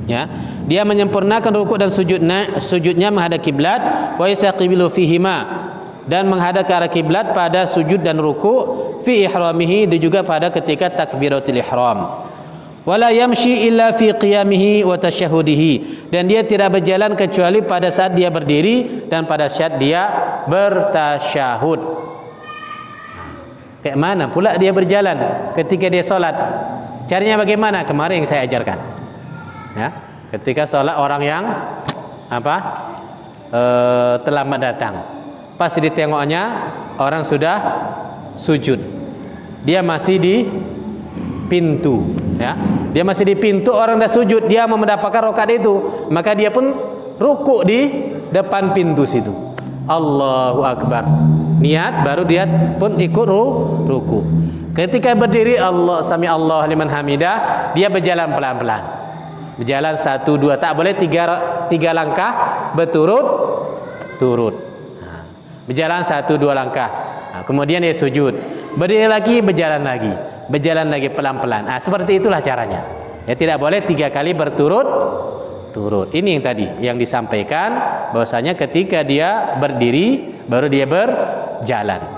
Ya, dia menyempurnakan rukuk dan sujudnya menghadap kiblat, wa yastaqbilu fihima, dan menghadap ke arah kiblat pada sujud dan rukuk, fi ihramihi, dan juga pada ketika takbiratul ihram. Wala yamshi illa fi qiyamihi wa tasyahudihi, dan dia tidak berjalan kecuali pada saat dia berdiri dan pada saat dia bertasyahud. Kayak mana pula dia berjalan ketika dia salat? Caranya bagaimana? Kemarin yang saya ajarkan. Ya, ketika salat orang yang terlambat datang, pas ditengoknya orang sudah sujud, dia masih di pintu, ya, dia masih di pintu, orang dah sujud, dia mau mendapatkan rakaat itu, maka dia pun rukuk di depan pintu situ. Allahu Akbar, niat, baru dia pun ikut ruku. Ketika berdiri, Allah sami Allah liman hamidah, dia berjalan pelan-pelan, berjalan 1, 2, tak boleh tiga langkah berturut-turut. Nah, berjalan 1, 2 langkah. Nah, kemudian dia sujud, berdiri lagi, berjalan lagi pelan-pelan. Nah, seperti itulah caranya. Ya, tidak boleh 3 kali berturut-turut. Ini yang tadi yang disampaikan, bahwasanya ketika dia berdiri baru dia berjalan.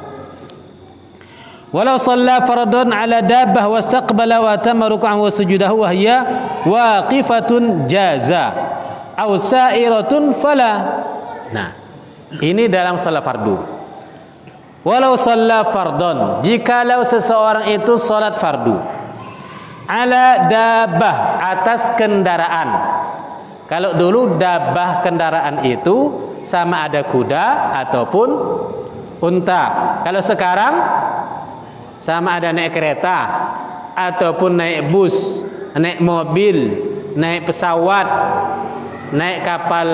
Walau shalla fardhan ala dabbah wastaqbala wa atamma ruk'ahu wa sujudahu wa hiya waqifatun jaza aw sa'iratun fala. Nah, ini dalam salat fardu. Walau shalla fardhan, jikalau seseorang itu salat fardu ala dabbah, atas kendaraan. Kalau dulu dabbah kendaraan itu sama ada kuda ataupun unta. Kalau sekarang sama ada naik kereta ataupun naik bus, naik mobil, naik pesawat, naik kapal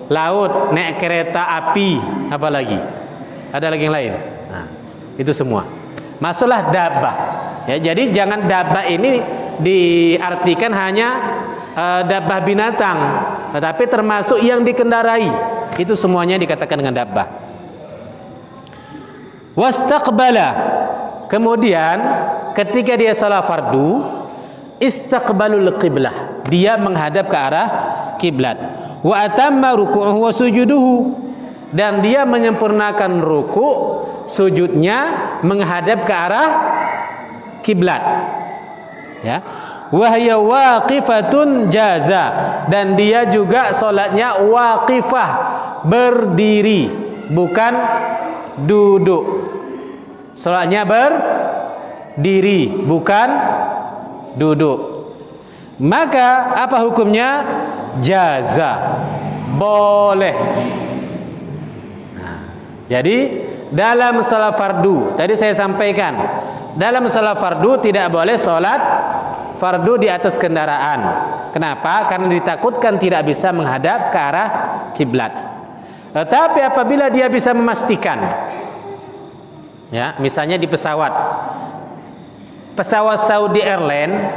laut, naik kereta api, apa lagi? Ada lagi yang lain? Nah, itu semua masuklah dabbah. Ya, jadi jangan dabbah ini diartikan hanya dabbah binatang, tetapi termasuk yang dikendarai. Itu semuanya dikatakan dengan dabbah. Wastaqbala, kemudian ketika dia salat fardu, istaqbalul qiblah, dia menghadap ke arah kiblat. Wa atamma ruku'uhu wa sujuduhu, dan dia menyempurnakan ruku', sujudnya menghadap ke arah kiblat. Ya. Wa hiya waqifatun jaza, dan dia juga salatnya waqifah, berdiri, bukan duduk. Salatnya berdiri, bukan duduk. Maka apa hukumnya? Jaza, boleh. Nah, jadi dalam salat fardu, tadi saya sampaikan, dalam salat fardu tidak boleh salat fardu di atas kendaraan. Kenapa? Karena ditakutkan tidak bisa menghadap ke arah kiblat. Tetapi apabila dia bisa memastikan, ya, misalnya di pesawat Saudi Airlines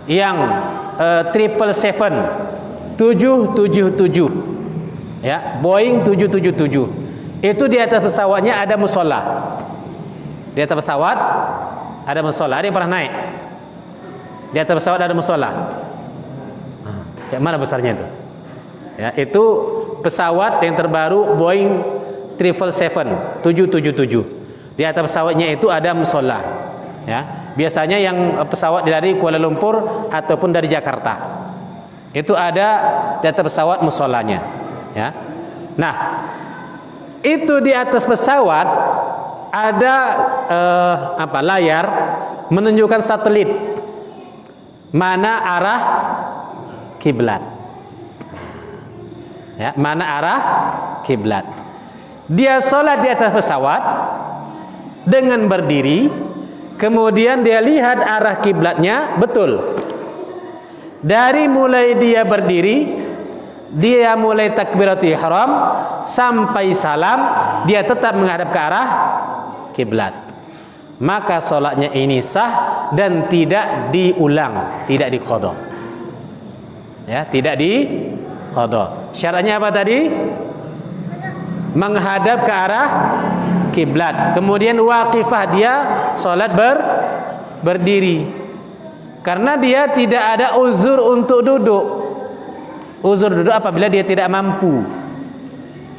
yang 777, ya, Boeing 777, Itu di atas pesawatnya ada musola. Di atas pesawat ada musola. Ada yang pernah naik? Di atas pesawat ada musola. Yang mana besarnya itu? Ya, itu pesawat yang terbaru Boeing 777. Di atas pesawatnya itu ada musola. Ya, biasanya yang pesawat dari Kuala Lumpur ataupun dari Jakarta, itu ada di atas pesawat musolanya. Ya, nah itu di atas pesawat ada layar menunjukkan satelit mana arah kiblat. Ya, mana arah kiblat. Dia sholat di atas pesawat dengan berdiri, kemudian dia lihat arah kiblatnya betul. Dari mulai dia berdiri, dia mulai takbiratul ihram sampai salam, dia tetap menghadap ke arah kiblat. Maka sholatnya ini sah dan tidak diulang, tidak diqadha. Ya, tidak diqadha. Syaratnya apa tadi? Menghadap ke arah kiblat. Kemudian waqifah, dia sholat berdiri. Karena dia tidak ada uzur untuk duduk. Uzur duduk apabila dia tidak mampu.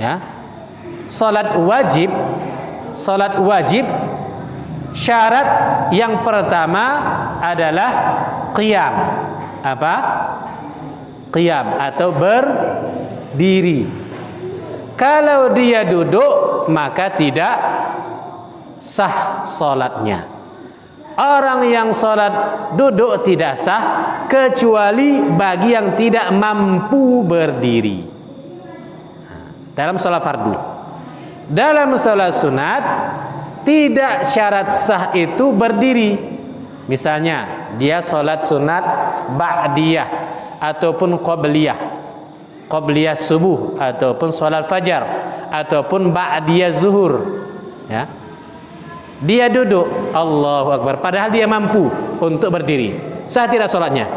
Ya. Sholat wajib syarat yang pertama adalah qiyam. Apa? Qiyam atau berdiri. Kalau dia duduk maka tidak sah sholatnya. Orang yang sholat duduk tidak sah kecuali bagi yang tidak mampu berdiri. Dalam sholat fardu. Dalam sholat sunat tidak syarat sah itu berdiri. Misalnya dia sholat sunat ba'diyah ataupun qabliyah subuh ataupun sholat fajar ataupun ba'diyah zuhur. Ya, dia duduk Allahu Akbar padahal dia mampu untuk berdiri, sah tidak sholatnya?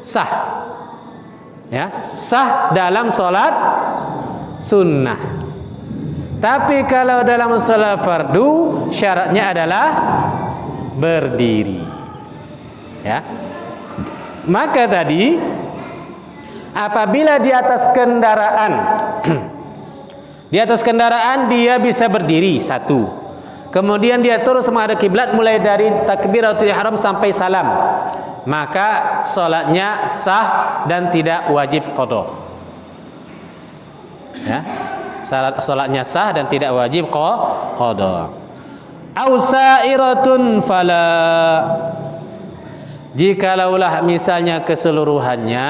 Sah. Ya, sah dalam sholat sunnah. Tapi kalau dalam sholat fardu syaratnya adalah berdiri. Ya, maka tadi apabila di atas kendaraan di atas kendaraan dia bisa berdiri, satu. Kemudian dia terus menghadap kiblat mulai dari takbiratul ihram sampai salam, maka salatnya sah dan tidak wajib qadha. Ya, salatnya sah dan tidak wajib qadha. Ausairatun fala, jikalaulah misalnya keseluruhannya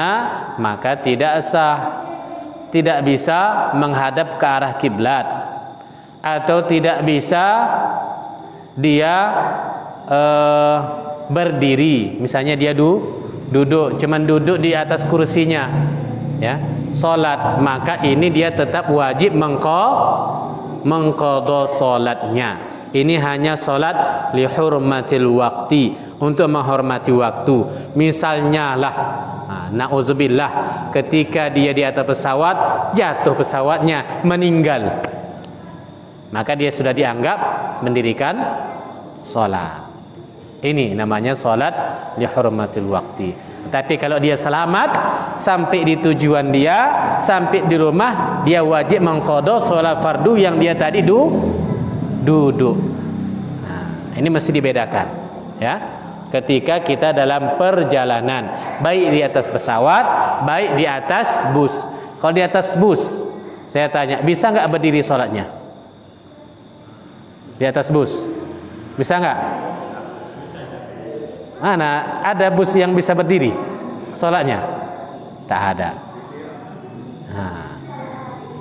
maka tidak sah, tidak bisa menghadap ke arah kiblat, atau tidak bisa dia berdiri. Misalnya dia duduk, cuman duduk di atas kursinya, ya, salat, maka ini dia tetap wajib mengqadha salatnya. Ini hanya salat li hurmatil waqti, untuk menghormati waktu. Misalnya lah, na'udzubillah, ketika dia di atas pesawat, jatuh pesawatnya, meninggal, maka dia sudah dianggap mendirikan salat. Ini namanya salat li hurmatil waqti. Tapi kalau dia selamat sampai di tujuan dia, sampai di rumah, dia wajib mengqadha salat fardu yang dia tadi duduk. Ini mesti dibedakan, ya. Ketika kita dalam perjalanan, baik di atas pesawat, baik di atas bus. Kalau di atas bus, saya tanya, bisa nggak berdiri sholatnya? Di atas bus, bisa nggak? Mana ada bus yang bisa berdiri sholatnya? Tak ada.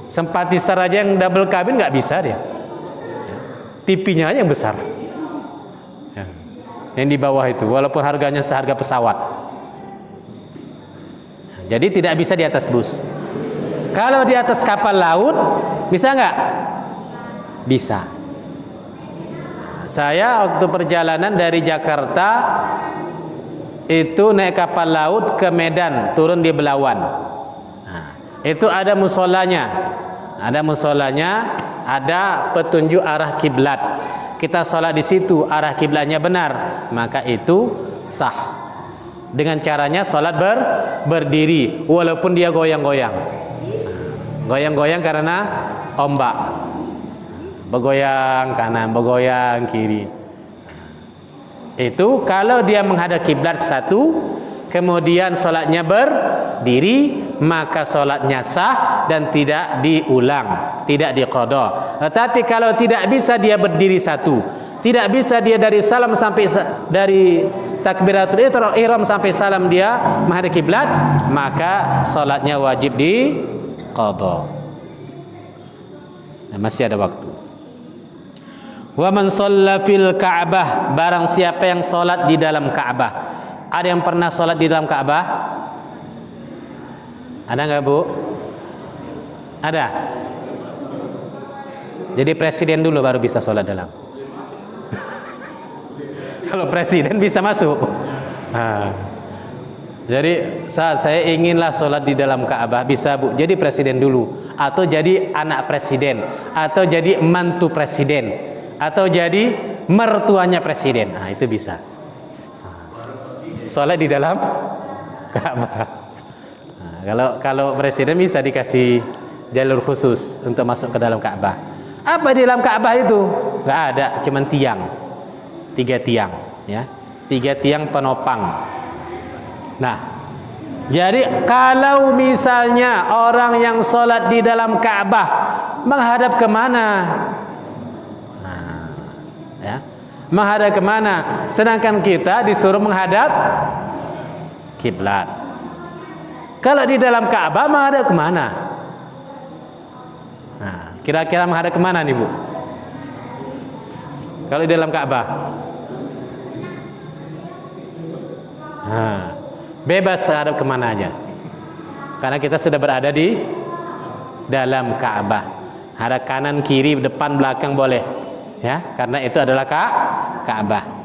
Sempatisar aja yang double cabin nggak bisa dia. TV-nya aja yang besar, yang di bawah itu, walaupun harganya seharga pesawat. Jadi tidak bisa di atas bus. Kalau di atas kapal laut bisa nggak? Bisa. Saya waktu perjalanan dari Jakarta itu naik kapal laut ke Medan, turun di Belawan. Itu ada musolanya. Ada musolanya, ada petunjuk arah kiblat. Kita sholat di situ, arah kiblatnya benar, maka itu sah. Dengan caranya sholat berdiri, walaupun dia goyang-goyang. Goyang-goyang karena ombak. Bergoyang kanan, bergoyang kiri. Itu kalau dia menghadap kiblat satu, kemudian sholatnya berdiri, maka sholatnya sah dan tidak diulang, tidak diqadha. Tetapi kalau tidak bisa dia berdiri satu, tidak bisa dia dari salam sampai dari takbiratul ihram sampai salam dia menghadap kiblat, maka sholatnya wajib diqadha. Nah, masih ada waktu. Wa man shalla fil Ka'bah, barang siapa yang sholat di dalam Ka'bah. Ada yang pernah sholat di dalam Ka'bah? Ada nggak, Bu? Ada. Jadi presiden dulu baru bisa sholat dalam. Kalau presiden bisa masuk. Nah, jadi saya inginlah sholat di dalam Ka'bah, bisa, Bu. Jadi presiden dulu, atau jadi anak presiden, atau jadi mantu presiden, atau jadi mertuanya presiden. Nah, itu bisa. Sholat di dalam Ka'bah. Nah, kalau presiden bisa dikasih jalur khusus untuk masuk ke dalam Ka'bah. Apa di dalam Ka'bah itu? Nggak ada, cuman tiang, 3 tiang, ya, 3 tiang penopang. Nah, jadi kalau misalnya orang yang sholat di dalam Ka'bah menghadap kemana? Nah, ya, menghadap kemana? Sedangkan kita disuruh menghadap kiblat. Kalau di dalam Ka'bah menghadap kemana? Nah, kira-kira menghadap kemana nih, Bu? Kalau di dalam Ka'bah? Nah, bebas menghadap kemana aja, karena kita sudah berada di dalam Ka'bah. Hadap kanan, kiri, depan, belakang boleh, ya, karena itu adalah Ka'bah.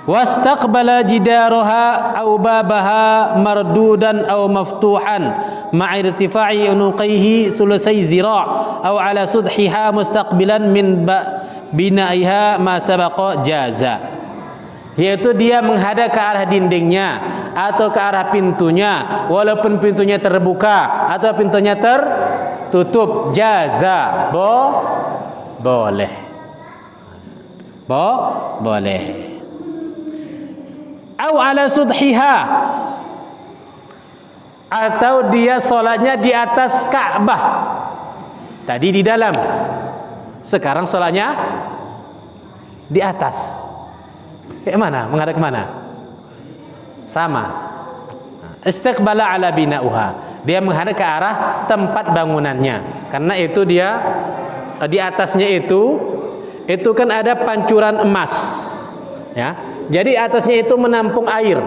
Wastaqbala jidaraha aw babaha mardudan aw maftuhan ma'a irtifa'i unuqihi thulusai zira' aw ala sudhiha mustaqbilan min binaiha ma sabaqa jaza. Yaitu dia menghadap ke arah dindingnya atau ke arah pintunya, walaupun pintunya terbuka atau pintunya tertutup, jaza, boleh. Boleh. Au ala sudhiha, atau dia sholatnya di atas Ka'bah. Tadi di dalam, sekarang sholatnya di atas. Kayak mana? Menghadap ke mana? Sama. Istiqbala ala bina'uha, dia menghadap ke arah tempat bangunannya. Karena itu dia di atasnya itu kan ada pancuran emas, ya. Jadi atasnya itu menampung air,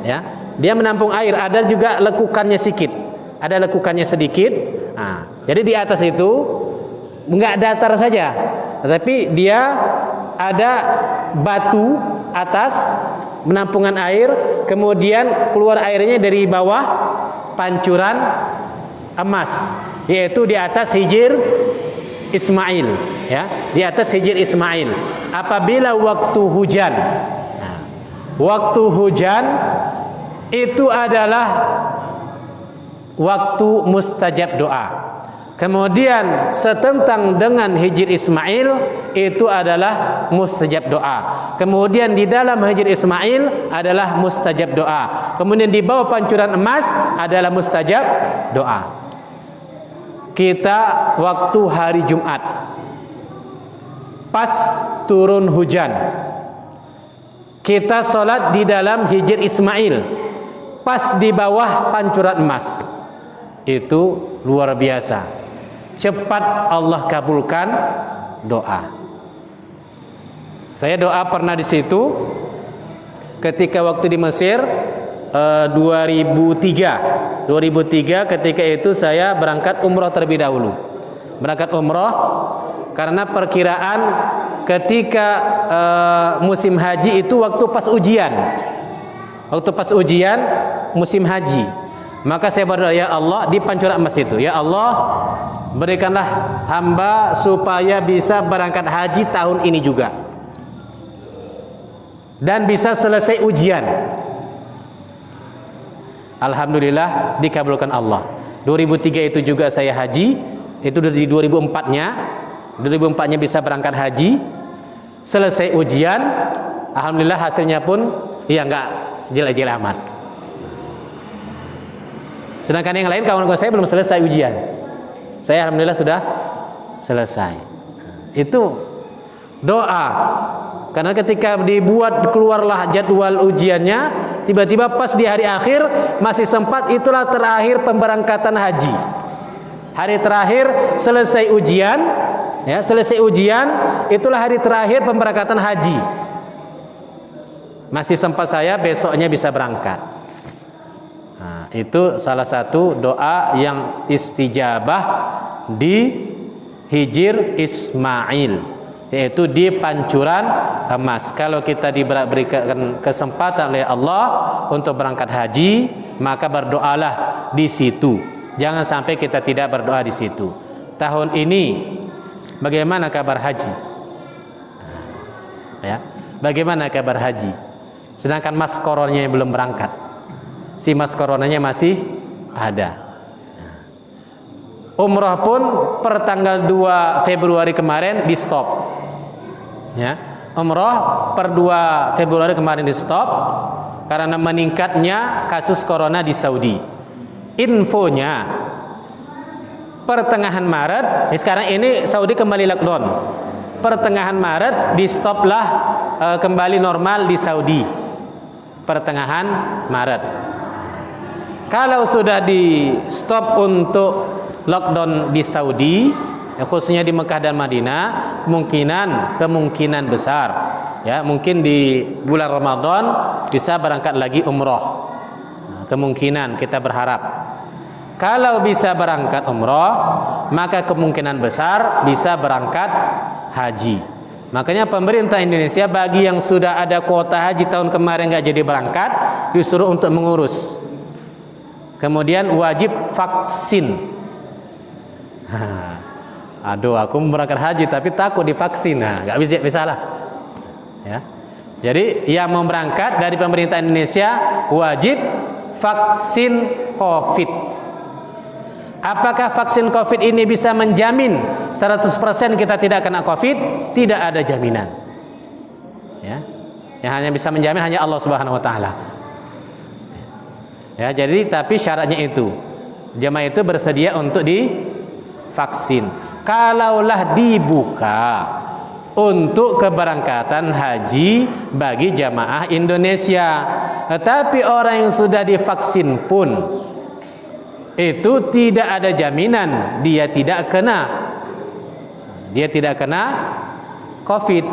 ya. Dia menampung air. Ada juga lekukannya sedikit. Ada lekukannya sedikit. Nah, jadi di atas itu enggak datar saja, tetapi dia ada batu atas penampungan air, kemudian keluar airnya dari bawah pancuran emas, yaitu di atas hijir Ismail, ya, di atas hijir Ismail. Apabila waktu hujan, nah, waktu hujan itu adalah waktu mustajab doa. Kemudian setentang dengan hijir Ismail itu adalah mustajab doa. Kemudian di dalam hijir Ismail adalah mustajab doa. Kemudian di bawah pancuran emas adalah mustajab doa. Kita waktu hari Jumat, pas turun hujan, kita sholat di dalam hijir Ismail, pas di bawah pancuran emas. Itu luar biasa. Cepat Allah kabulkan doa. Saya doa pernah di situ ketika waktu di Mesir 2003 ketika itu saya berangkat umroh terlebih dahulu. Berangkat umroh karena perkiraan ketika musim haji itu waktu pas ujian. Waktu pas ujian musim haji. maka saya berdoa, ya Allah, di pancuran emas itu, ya Allah, berikanlah hamba supaya bisa berangkat haji tahun ini juga dan bisa selesai ujian. Alhamdulillah dikabulkan Allah. 2003 itu juga saya haji, itu dari 2004-nya. 2004-nya bisa berangkat haji, selesai ujian, alhamdulillah hasilnya pun ya enggak jelek-jelek amat. Sedangkan yang lain kawan-kawan saya belum selesai ujian. Saya alhamdulillah sudah selesai. Itu doa. Karena ketika dibuat keluarlah jadwal ujiannya, tiba-tiba pas di hari akhir masih sempat, itulah terakhir pemberangkatan haji. Hari terakhir selesai ujian, ya, selesai ujian, itulah hari terakhir pemberangkatan haji. Masih sempat saya besoknya bisa berangkat. Nah, itu salah satu doa yang istijabah di Hijir Ismail, yaitu di pancuran emas. Kalau kita diberikan kesempatan oleh Allah untuk berangkat haji, maka berdoalah di situ. Jangan sampai kita tidak berdoa di situ. Tahun ini bagaimana kabar haji? Ya, bagaimana kabar haji? Sedangkan mas koronanya belum berangkat. Si mas koronanya masih ada. Umrah pun per tanggal 2 Februari kemarin di stop. Ya, umrah per 2 Februari kemarin di stop karena meningkatnya kasus corona di Saudi. Infonya pertengahan Maret, sekarang ini Saudi kembali lockdown. Pertengahan Maret di stoplah kembali normal di Saudi. Pertengahan Maret. Kalau sudah di stop untuk lockdown di Saudi, khususnya di Mekah dan Madinah, kemungkinan besar, ya, mungkin di bulan Ramadan bisa berangkat lagi umroh. Kemungkinan, kita berharap. Kalau bisa berangkat umroh, maka kemungkinan besar bisa berangkat haji. Makanya pemerintah Indonesia bagi yang sudah ada kuota haji tahun kemarin nggak jadi berangkat, disuruh untuk mengurus. Kemudian wajib vaksin. Aduh, aku mau berangkat haji tapi takut divaksin. Nah, nggak bisa lah. Ya. Jadi yang mau berangkat dari pemerintah Indonesia wajib vaksin COVID. Apakah vaksin COVID ini bisa menjamin 100% kita tidak kena COVID? Tidak ada jaminan. Ya. Yang hanya bisa menjamin hanya Allah Subhanahu wa taala. Ya, jadi tapi syaratnya itu jemaah itu bersedia untuk divaksin. Kalaulah dibuka untuk keberangkatan haji bagi jamaah Indonesia, tetapi orang yang sudah divaksin pun itu tidak ada jaminan dia tidak kena COVID.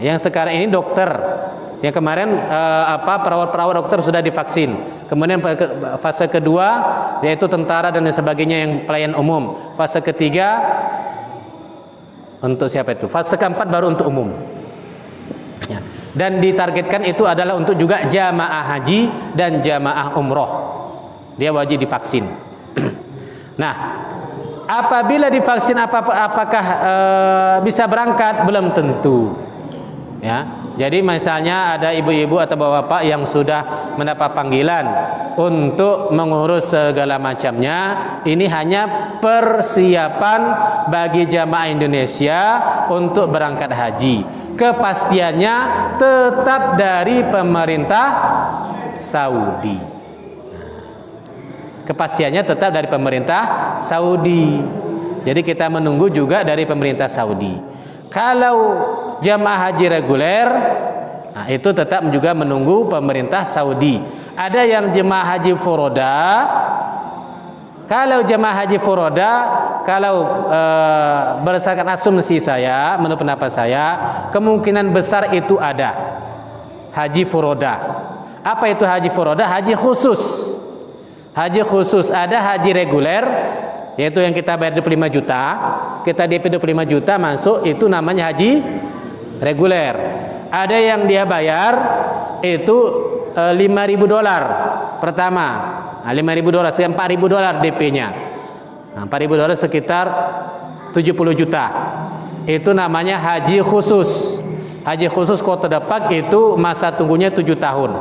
Yang sekarang ini dokter, yang kemarin perawat-perawat dokter sudah divaksin. Kemudian fase kedua yaitu tentara dan sebagainya yang pelayan umum. Fase ketiga untuk siapa itu? Fase keempat baru untuk umum. Ya. Dan ditargetkan itu adalah untuk juga jamaah haji dan jamaah umroh. Dia wajib divaksin. Nah, apabila divaksin apakah bisa berangkat? Belum tentu. Ya, jadi misalnya ada ibu-ibu atau bapak-bapak yang sudah mendapat panggilan untuk mengurus segala macamnya, ini hanya persiapan bagi jamaah Indonesia untuk berangkat haji. Kepastiannya tetap dari pemerintah Saudi. Kepastiannya tetap dari pemerintah Saudi. Jadi kita menunggu juga dari pemerintah Saudi. Kalau jamaah haji reguler, nah itu tetap juga menunggu pemerintah Saudi. Ada yang jemaah haji furoda. Kalau jemaah haji furoda, kalau berdasarkan asumsi saya, menurut pendapat saya, kemungkinan besar itu ada haji furoda. Apa itu haji furoda? Haji khusus. Haji khusus. Ada haji reguler, yaitu yang kita bayar 25 juta, kita DP 25 juta masuk, itu namanya haji reguler. Ada yang dia bayar itu $5.000 pertama, $5.000, $4.000 DP-nya. Nah, $4.000 sekitar 70 juta. Itu namanya haji khusus. Haji khusus kuota dapat itu masa tunggunya 7 tahun.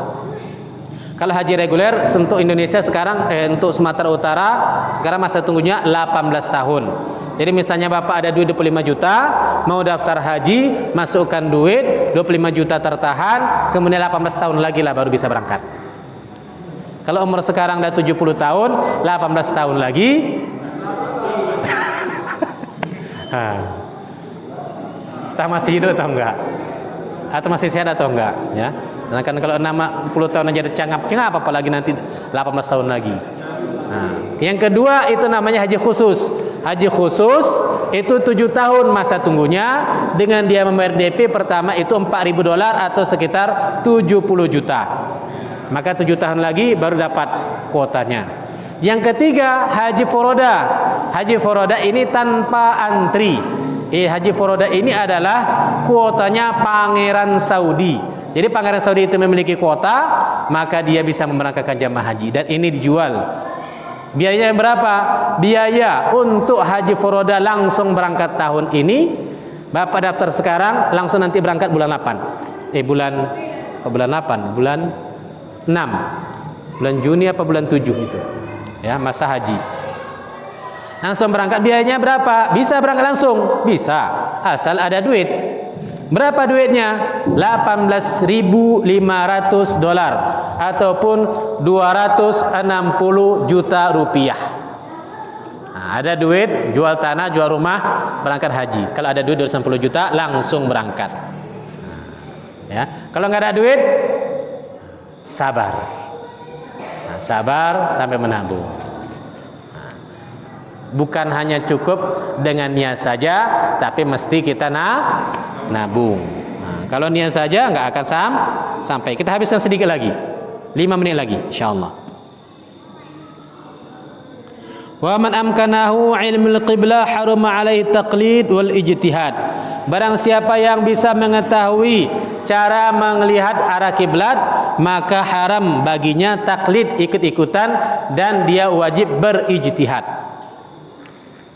Kalau haji reguler untuk Indonesia sekarang untuk Sumatera Utara sekarang masa tunggunya 18 tahun. Jadi misalnya Bapak ada duit 25 juta, mau daftar haji, masukkan duit 25 juta tertahan, kemudian 18 tahun lagi lah baru bisa berangkat. Kalau umur sekarang udah 70 tahun, 18 tahun lagi. Entah masih hidup atau enggak, atau masih sehat atau enggak, ya. Nah, kan kalau 60 tahun aja cangap-cangap, apalagi nanti 18 tahun lagi. Nah, yang kedua itu namanya haji khusus. Haji khusus itu 7 tahun masa tunggunya dengan dia membayar DP pertama itu $4.000 atau sekitar 70 juta. Maka 7 tahun lagi baru dapat kuotanya. Yang ketiga haji foroda. Haji foroda ini tanpa antri. Haji foroda ini adalah kuotanya Pangeran Saudi. Jadi Pangeran Saudi itu memiliki kuota, maka dia bisa memberangkatkan jamaah haji dan ini dijual. Biayanya berapa? Biaya untuk haji foroda langsung berangkat tahun ini, Bapak daftar sekarang, langsung nanti berangkat bulan 8. Bulan 8, bulan 6. Bulan Juni apa bulan 7 itu. Ya, masa haji. Langsung berangkat, biayanya berapa? Bisa berangkat langsung? Bisa, asal ada duit. Berapa duitnya? $18.500 ataupun 260 juta rupiah. Nah, ada duit, jual tanah, jual rumah, berangkat haji. Kalau ada duit 260 juta, langsung berangkat. Ya, kalau nggak ada duit, sabar. Nah, sabar sampai menabung. Bukan hanya cukup dengan niat saja, tapi mesti kita nabung. Nah, kalau niat saja nggak akan sampai. Kita habiskan sedikit lagi, 5 menit lagi, insyaallah. Wa man amkanahu ilmul qiblah haruma alaihi taqlid wal ijtihad. Barang siapa yang bisa mengetahui cara melihat arah kiblat, maka haram baginya taklid, ikut-ikutan, dan dia wajib berijtihad.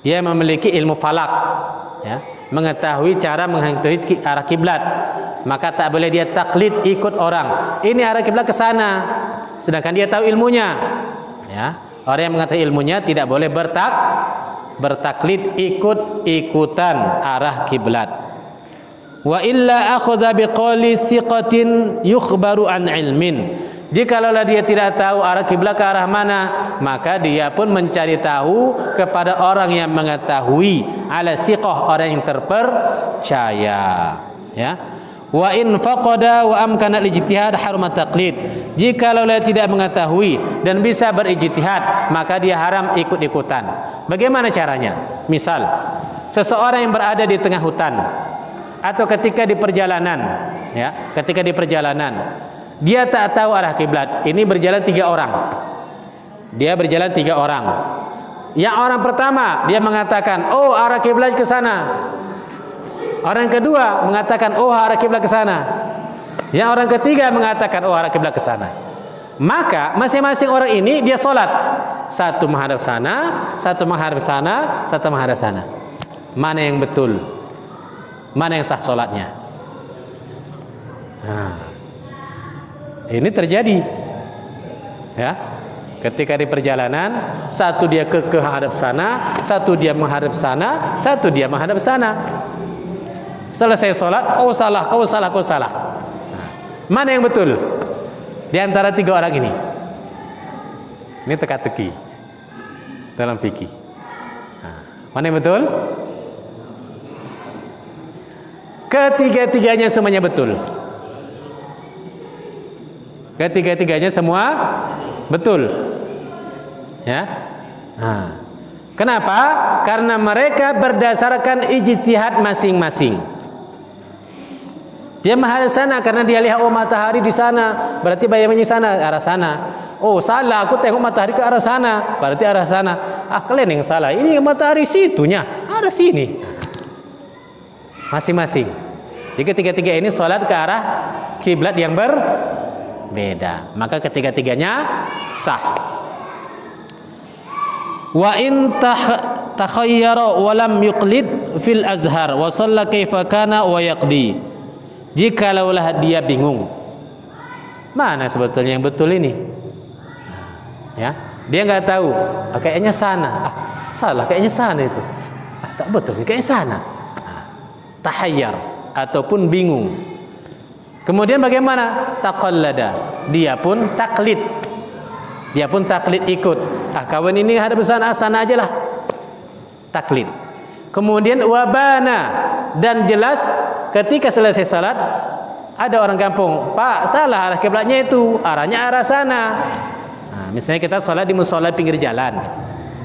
Dia memiliki ilmu falak, ya, mengetahui cara mengetahui arah kiblat, maka tak boleh dia taklid ikut orang. Ini arah kiblat ke sana, sedangkan dia tahu ilmunya. Ya, orang yang mengetahui ilmunya tidak boleh bertaklid ikut-ikutan arah kiblat. Wa illa akhadha biqali thiqatin yukhbaru an ilmin. Jikalau dia tidak tahu arah kiblat ke arah mana, maka dia pun mencari tahu kepada orang yang mengetahui, ala thiqah, orang yang terpercaya. Ya. Wa in faqada wa amkana al-ijtihad haruma taqlid. Jikalau dia tidak mengetahui dan bisa berijtihad, maka dia haram ikut-ikutan. Bagaimana caranya? Misal, seseorang yang berada di tengah hutan atau ketika di perjalanan, ya, ketika di perjalanan dia tak tahu arah kiblat. Ini berjalan 3 orang. Dia berjalan 3 orang. Yang orang pertama dia mengatakan, "Oh, arah kiblat ke sana." Orang kedua mengatakan, "Oh, arah kiblat ke sana." Yang orang ketiga mengatakan, "Oh, arah kiblat ke sana." Maka masing-masing orang ini dia sholat. Satu menghadap sana, satu menghadap sana, satu menghadap sana. Mana yang betul? Mana yang sah sholatnya? Nah, ini terjadi, ya. Ketika di perjalanan, satu dia ke hadap sana, satu dia menghadap sana, satu dia menghadap sana. Selesai sholat, kau salah, kau salah, kau salah. Nah, mana yang betul di antara 3 orang ini? Ini teka-teki dalam fikih. Nah, mana yang betul? Ketiga-tiganya semuanya betul. Ketiga-tiganya semua betul, ya. Nah, kenapa? Karena mereka berdasarkan ijtihad masing-masing. Dia menghadap sana karena dia lihat, oh, matahari di sana, berarti bayangnya di sana, arah sana. Oh, salah, aku tengok matahari ke arah sana, berarti arah sana. Ah, kalian yang salah. Ini matahari situnya, arah sini. Masing-masing. Jadi ketiga-tiga ini sholat ke arah kiblat yang berbeda, maka ketiga-tiganya sah. Wa in takhayyara wa lam yuqlid fil azhar wa shalla kaifa kana wa yaqdi. Jikalaulah dia bingung, mana sebetulnya yang betul ini? Ya, dia nggak tahu. Kayaknya sana. Salah, kayaknya sana itu. Tak betul, kayaknya sana. Tahayyar ataupun bingung. Kemudian bagaimana? Taqallada. Dia pun taklid. Dia pun taklid ikut. Kawan ini hadap sana, sana ajalah. Taklid. Kemudian wabana, dan jelas ketika selesai salat ada orang kampung, Pak, salah arah kiblatnya itu, arahnya arah sana. Nah, misalnya kita salat di musola pinggir jalan,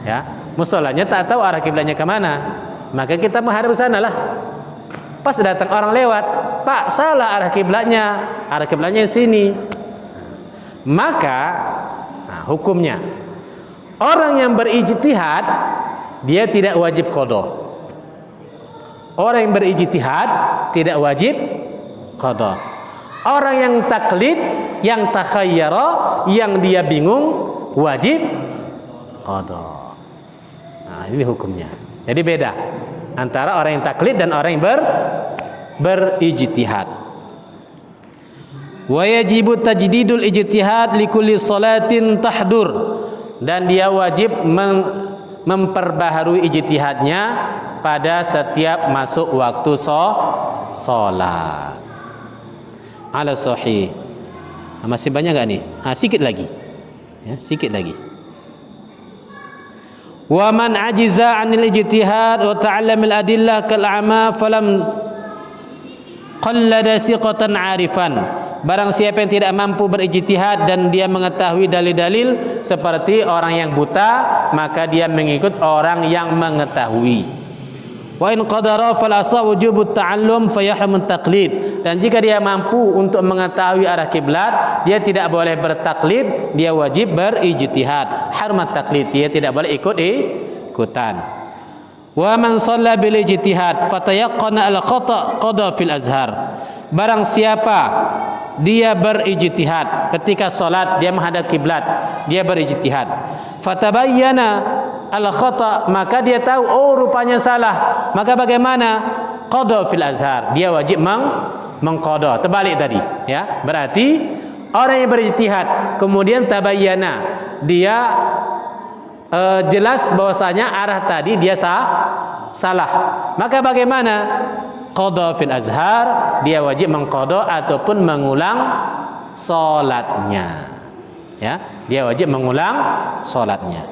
ya, musolanya tak tahu arah kiblatnya kemana, maka kita menghadap sana lah. Pas datang orang lewat, Pak, salah arah kiblatnya sini. Maka hukumnya orang yang berijtihad dia tidak wajib qada. Orang yang berijtihad tidak wajib qada. Orang yang taklid, yang takhayyara, yang dia bingung, wajib qada. Nah, ini hukumnya. Jadi beda antara orang yang taklid dan orang yang berijtihad. Wa yajibu tajdidul ijtihad likulli salatin tahdur, dan dia wajib memperbaharui ijtihadnya pada setiap masuk waktu salat. Ala sahih. Masih banyak enggak nih? Sikit lagi. Ya, sikit lagi. Wa man ajiza 'anil ijtihad wa ta'allama al-adillah kal a'ma falam qallada thiqatan 'arifan. Barang siapa yang tidak mampu berijtihad dan dia mengetahui dalil-dalil seperti orang yang buta, maka dia mengikut orang yang mengetahui. Wa in qadara fal asah wujubut ta'allum fa yahrum taqlid. Dan jika dia mampu untuk mengetahui arah kiblat, dia tidak boleh bertaklid, dia wajib berijtihad. Harmat taqlid, dia tidak boleh ikutan. Wa man shalla bil ijtihad fatayaqqana al khata' qada fil azhar. Barang siapa dia berijtihad ketika salat, dia menghadap kiblat, dia berijtihad, fatabayyana al khata', maka dia tahu rupanya salah, maka bagaimana? Qada fil azhar, dia wajib mengqada. Terbalik tadi, ya. Berarti orang yang berijtihad kemudian tabayyana, dia jelas bahwasanya arah tadi dia salah, maka bagaimana? Qada fil azhar, dia wajib mengqada ataupun mengulang salatnya. Ya, dia wajib mengulang salatnya.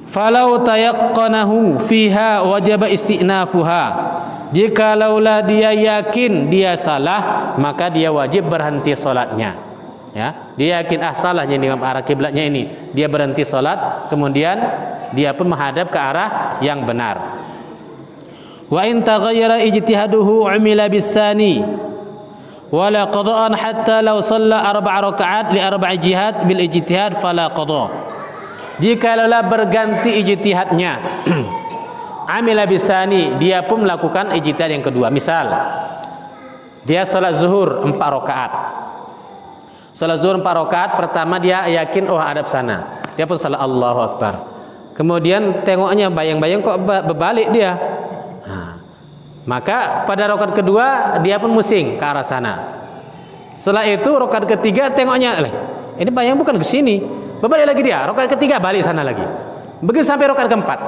Falau tayaqqanahu fiha wajaba istinafuha. Jikalaulah dia yakin dia salah, maka dia wajib berhenti salatnya. Ya, dia yakin salahnya ini arah kiblatnya ini, dia berhenti salat, kemudian dia pun menghadap ke arah yang benar. Wa in taghayyara ijtihaduhu umila bisani wala qada'an hatta law shalla 4 rakaat li 4 jihad bil ijtihad fala qada. Jikalau berganti ijtihadnya amila bisani, dia pun melakukan ijtihad yang kedua. Misal dia salat zuhur 4 rakaat. Salat zuhur 4 rakaat, pertama dia yakin hadap sana, dia pun salat Allahu Akbar. Kemudian tengoknya bayang-bayang kok berbalik dia. Maka pada rakaat kedua dia pun musing ke arah sana. Setelah itu rakaat ketiga tengoknya, ini bayang bukan ke sini, berbalik lagi dia. Rakaat ketiga balik sana lagi. Begitu sampai rakaat keempat.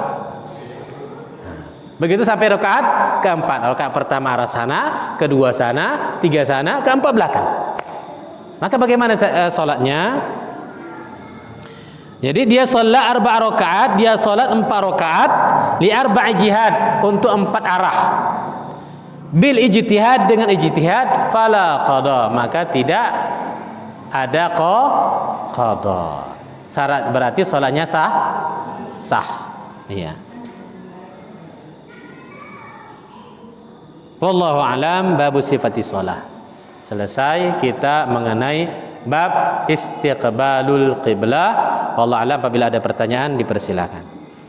Begitu sampai rakaat keempat. Rakaat pertama arah sana, kedua sana, tiga sana, keempat belakang. Maka bagaimana salatnya? Jadi dia salat 4 rakaat, dia salat 4 rakaat li 4 jihad, untuk 4 arah. Bil ijtihad, dengan ijtihad, fala qada, maka tidak ada qada. Syarat berarti salatnya sah. Iya. Wallahu alam. Babu sifati shalah. Selesai kita mengenai bab istiqbalul qiblah. Wallahu alam. Apabila ada pertanyaan dipersilakan.